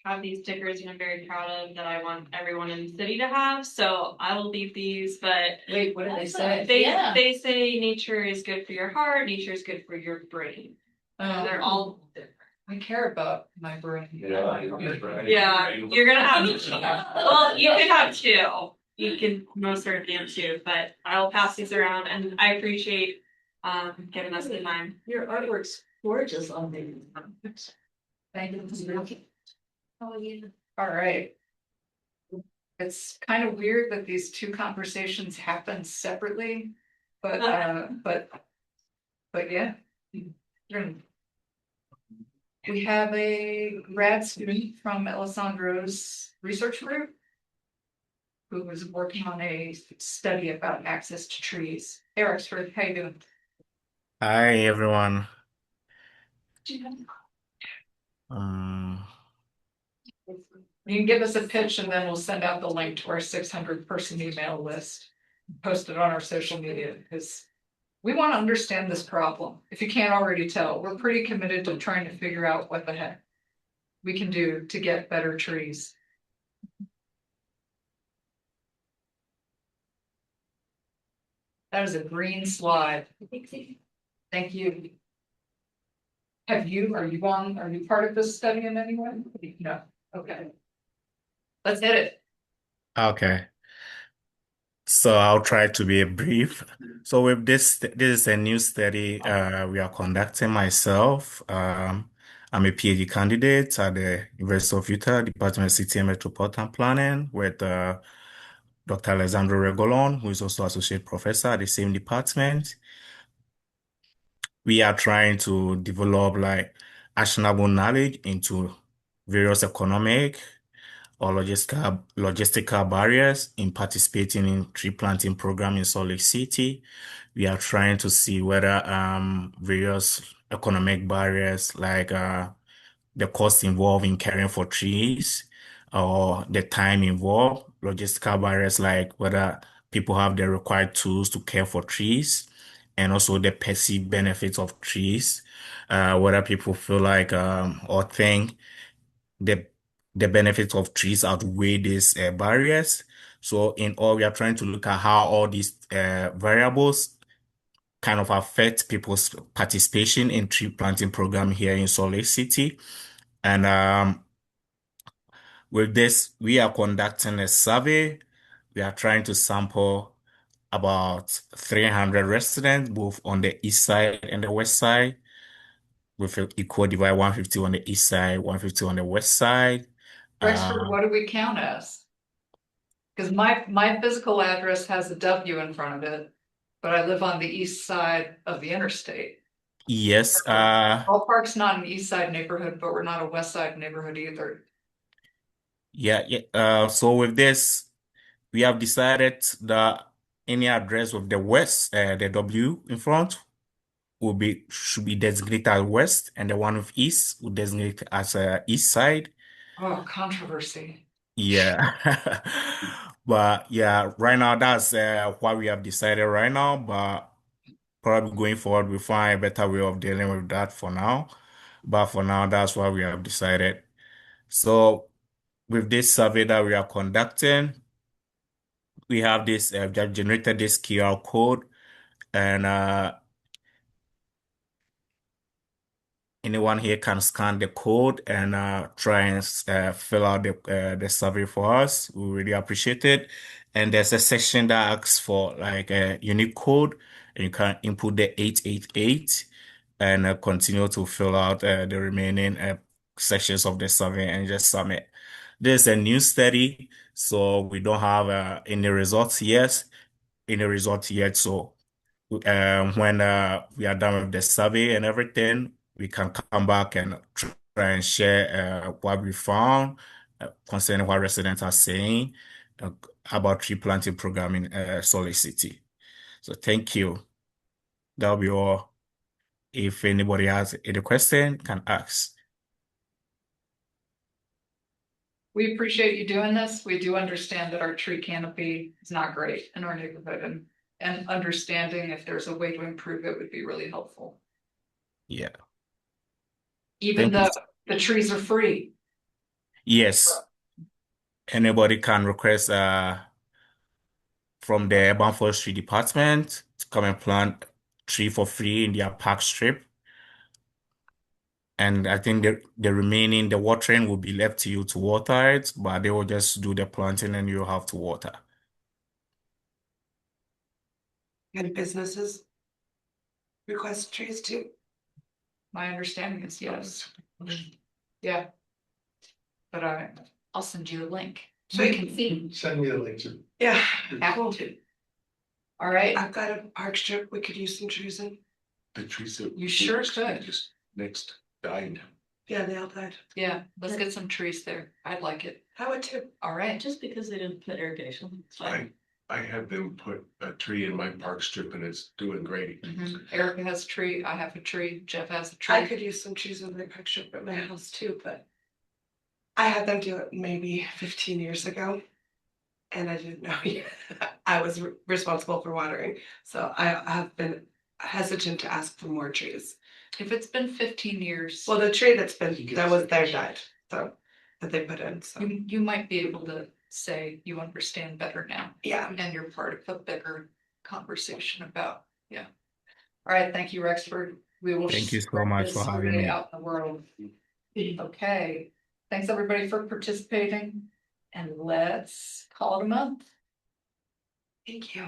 have these stickers and I'm very proud of that I want everyone in the city to have. So I will leave these, but Wait, what do they say? they say nature is good for your heart, nature is good for your brain. And they're all different. I care about my brain. Yeah. Yeah, you're gonna have well, you could have two. You can most certainly have two, but I'll pass these around and I appreciate giving us the time. Your artwork's gorgeous on the. Thank you. Oh, yeah. All right. It's kind of weird that these two conversations happen separately, but yeah. We have a grad student from Alessandro's research group who was working on a study about access to trees. Eric, how you doing? Hi everyone. You can give us a pitch and then we'll send out the link to our 600 person email list. Post it on our social media because we want to understand this problem. If you can't already tell, we're pretty committed to trying to figure out what the heck we can do to get better trees. That is a green slide. Thank you. Are you part of this study in any way? No. Okay. Let's hit it. Okay. So I'll try to be brief. So with this is a new study we are conducting myself. I'm a PhD candidate at the University of Utah, Department of City and Metropolitan Planning with Dr. Alessandro Regolon, who is also associate professor at the same department. We are trying to develop like actionable knowledge into various economic or logistical barriers in participating in tree planting program in Salt Lake City. We are trying to see whether various economic barriers like the cost involved in caring for trees or the time involved, logistical barriers like whether people have the required tools to care for trees, and also the perceived benefits of trees, whether people feel like or think the the benefits of trees outweigh these barriers. So in all, we are trying to look at how all these variables kind of affect people's participation in tree planting program here in Salt Lake City. And with this, we are conducting a survey. We are trying to sample about 300 residents, both on the east side and the west side, with an equal divide 150 on the east side, 150 on the west side. Rexford, what do we count as? Cause my physical address has a W in front of it, but I live on the east side of the interstate. Yes, Ballpark's not an east side neighborhood, but we're not a west side neighborhood either. yeah. So with this, we have decided that any address with the west, the W in front, should be designated as west, and the one with east will designate as east side. Oh, controversy. Yeah. But yeah, right now that's what we have decided right now. But probably going forward, we'll find a better way of dealing with that for now. But for now, that's what we have decided. So with this survey that we are conducting, we have this that generated this QR code, and anyone here can scan the code and try and fill out the survey for us. We really appreciate it. And there's a section that asks for like a unique code, and you can input the 888 and continue to fill out the remaining sections of the survey and just submit. This is a new study, so we don't have any results yet. So when we are done with the survey and everything, we can come back and try and share what we found concerning what residents are saying uh, about tree planting program in Salt Lake City. So thank you. That'll be all. If anybody has any question, can ask. We appreciate you doing this. We do understand that our tree canopy is not great in our neighborhood, and understanding if there's a way to improve it would be really helpful. Yeah. Even Thank you. though the trees are free. Yes. Anybody can request from the urban forestry department to come and plant tree for free in their park strip. And I think the watering will be left to you to water it, but they will just do the planting and you have to water. And businesses request trees too. My understanding is yes. Yeah. But I'll send you a link so you can see. Send me the link to. Yeah, Happy to. All right, I've got a park strip we could use some trees in. The trees that you sure could. just next died. Yeah, they all died. Yeah, let's get some trees there. I'd like it. I would too. All right. Just because they didn't put irrigation, it's fine. I had them put a tree in my park strip and it's doing great. Erica has a tree. I have a tree. Jeff has a I tree. could use some trees in my park strip at my house too, but I had them do it maybe 15 years ago. And I didn't know yet. I was responsible for watering. So I have been hesitant to ask for more trees. If it's been 15 years. Well, the tree that was there died, so that they put in, so. You might be able to say you understand better now. Yeah. And you're part of a bigger conversation about, yeah. All right, thank you, Rexford. We will. Thank you so spread much this for having survey me. out in the world. Okay, thanks everybody for participating, and let's call it a month. Thank you.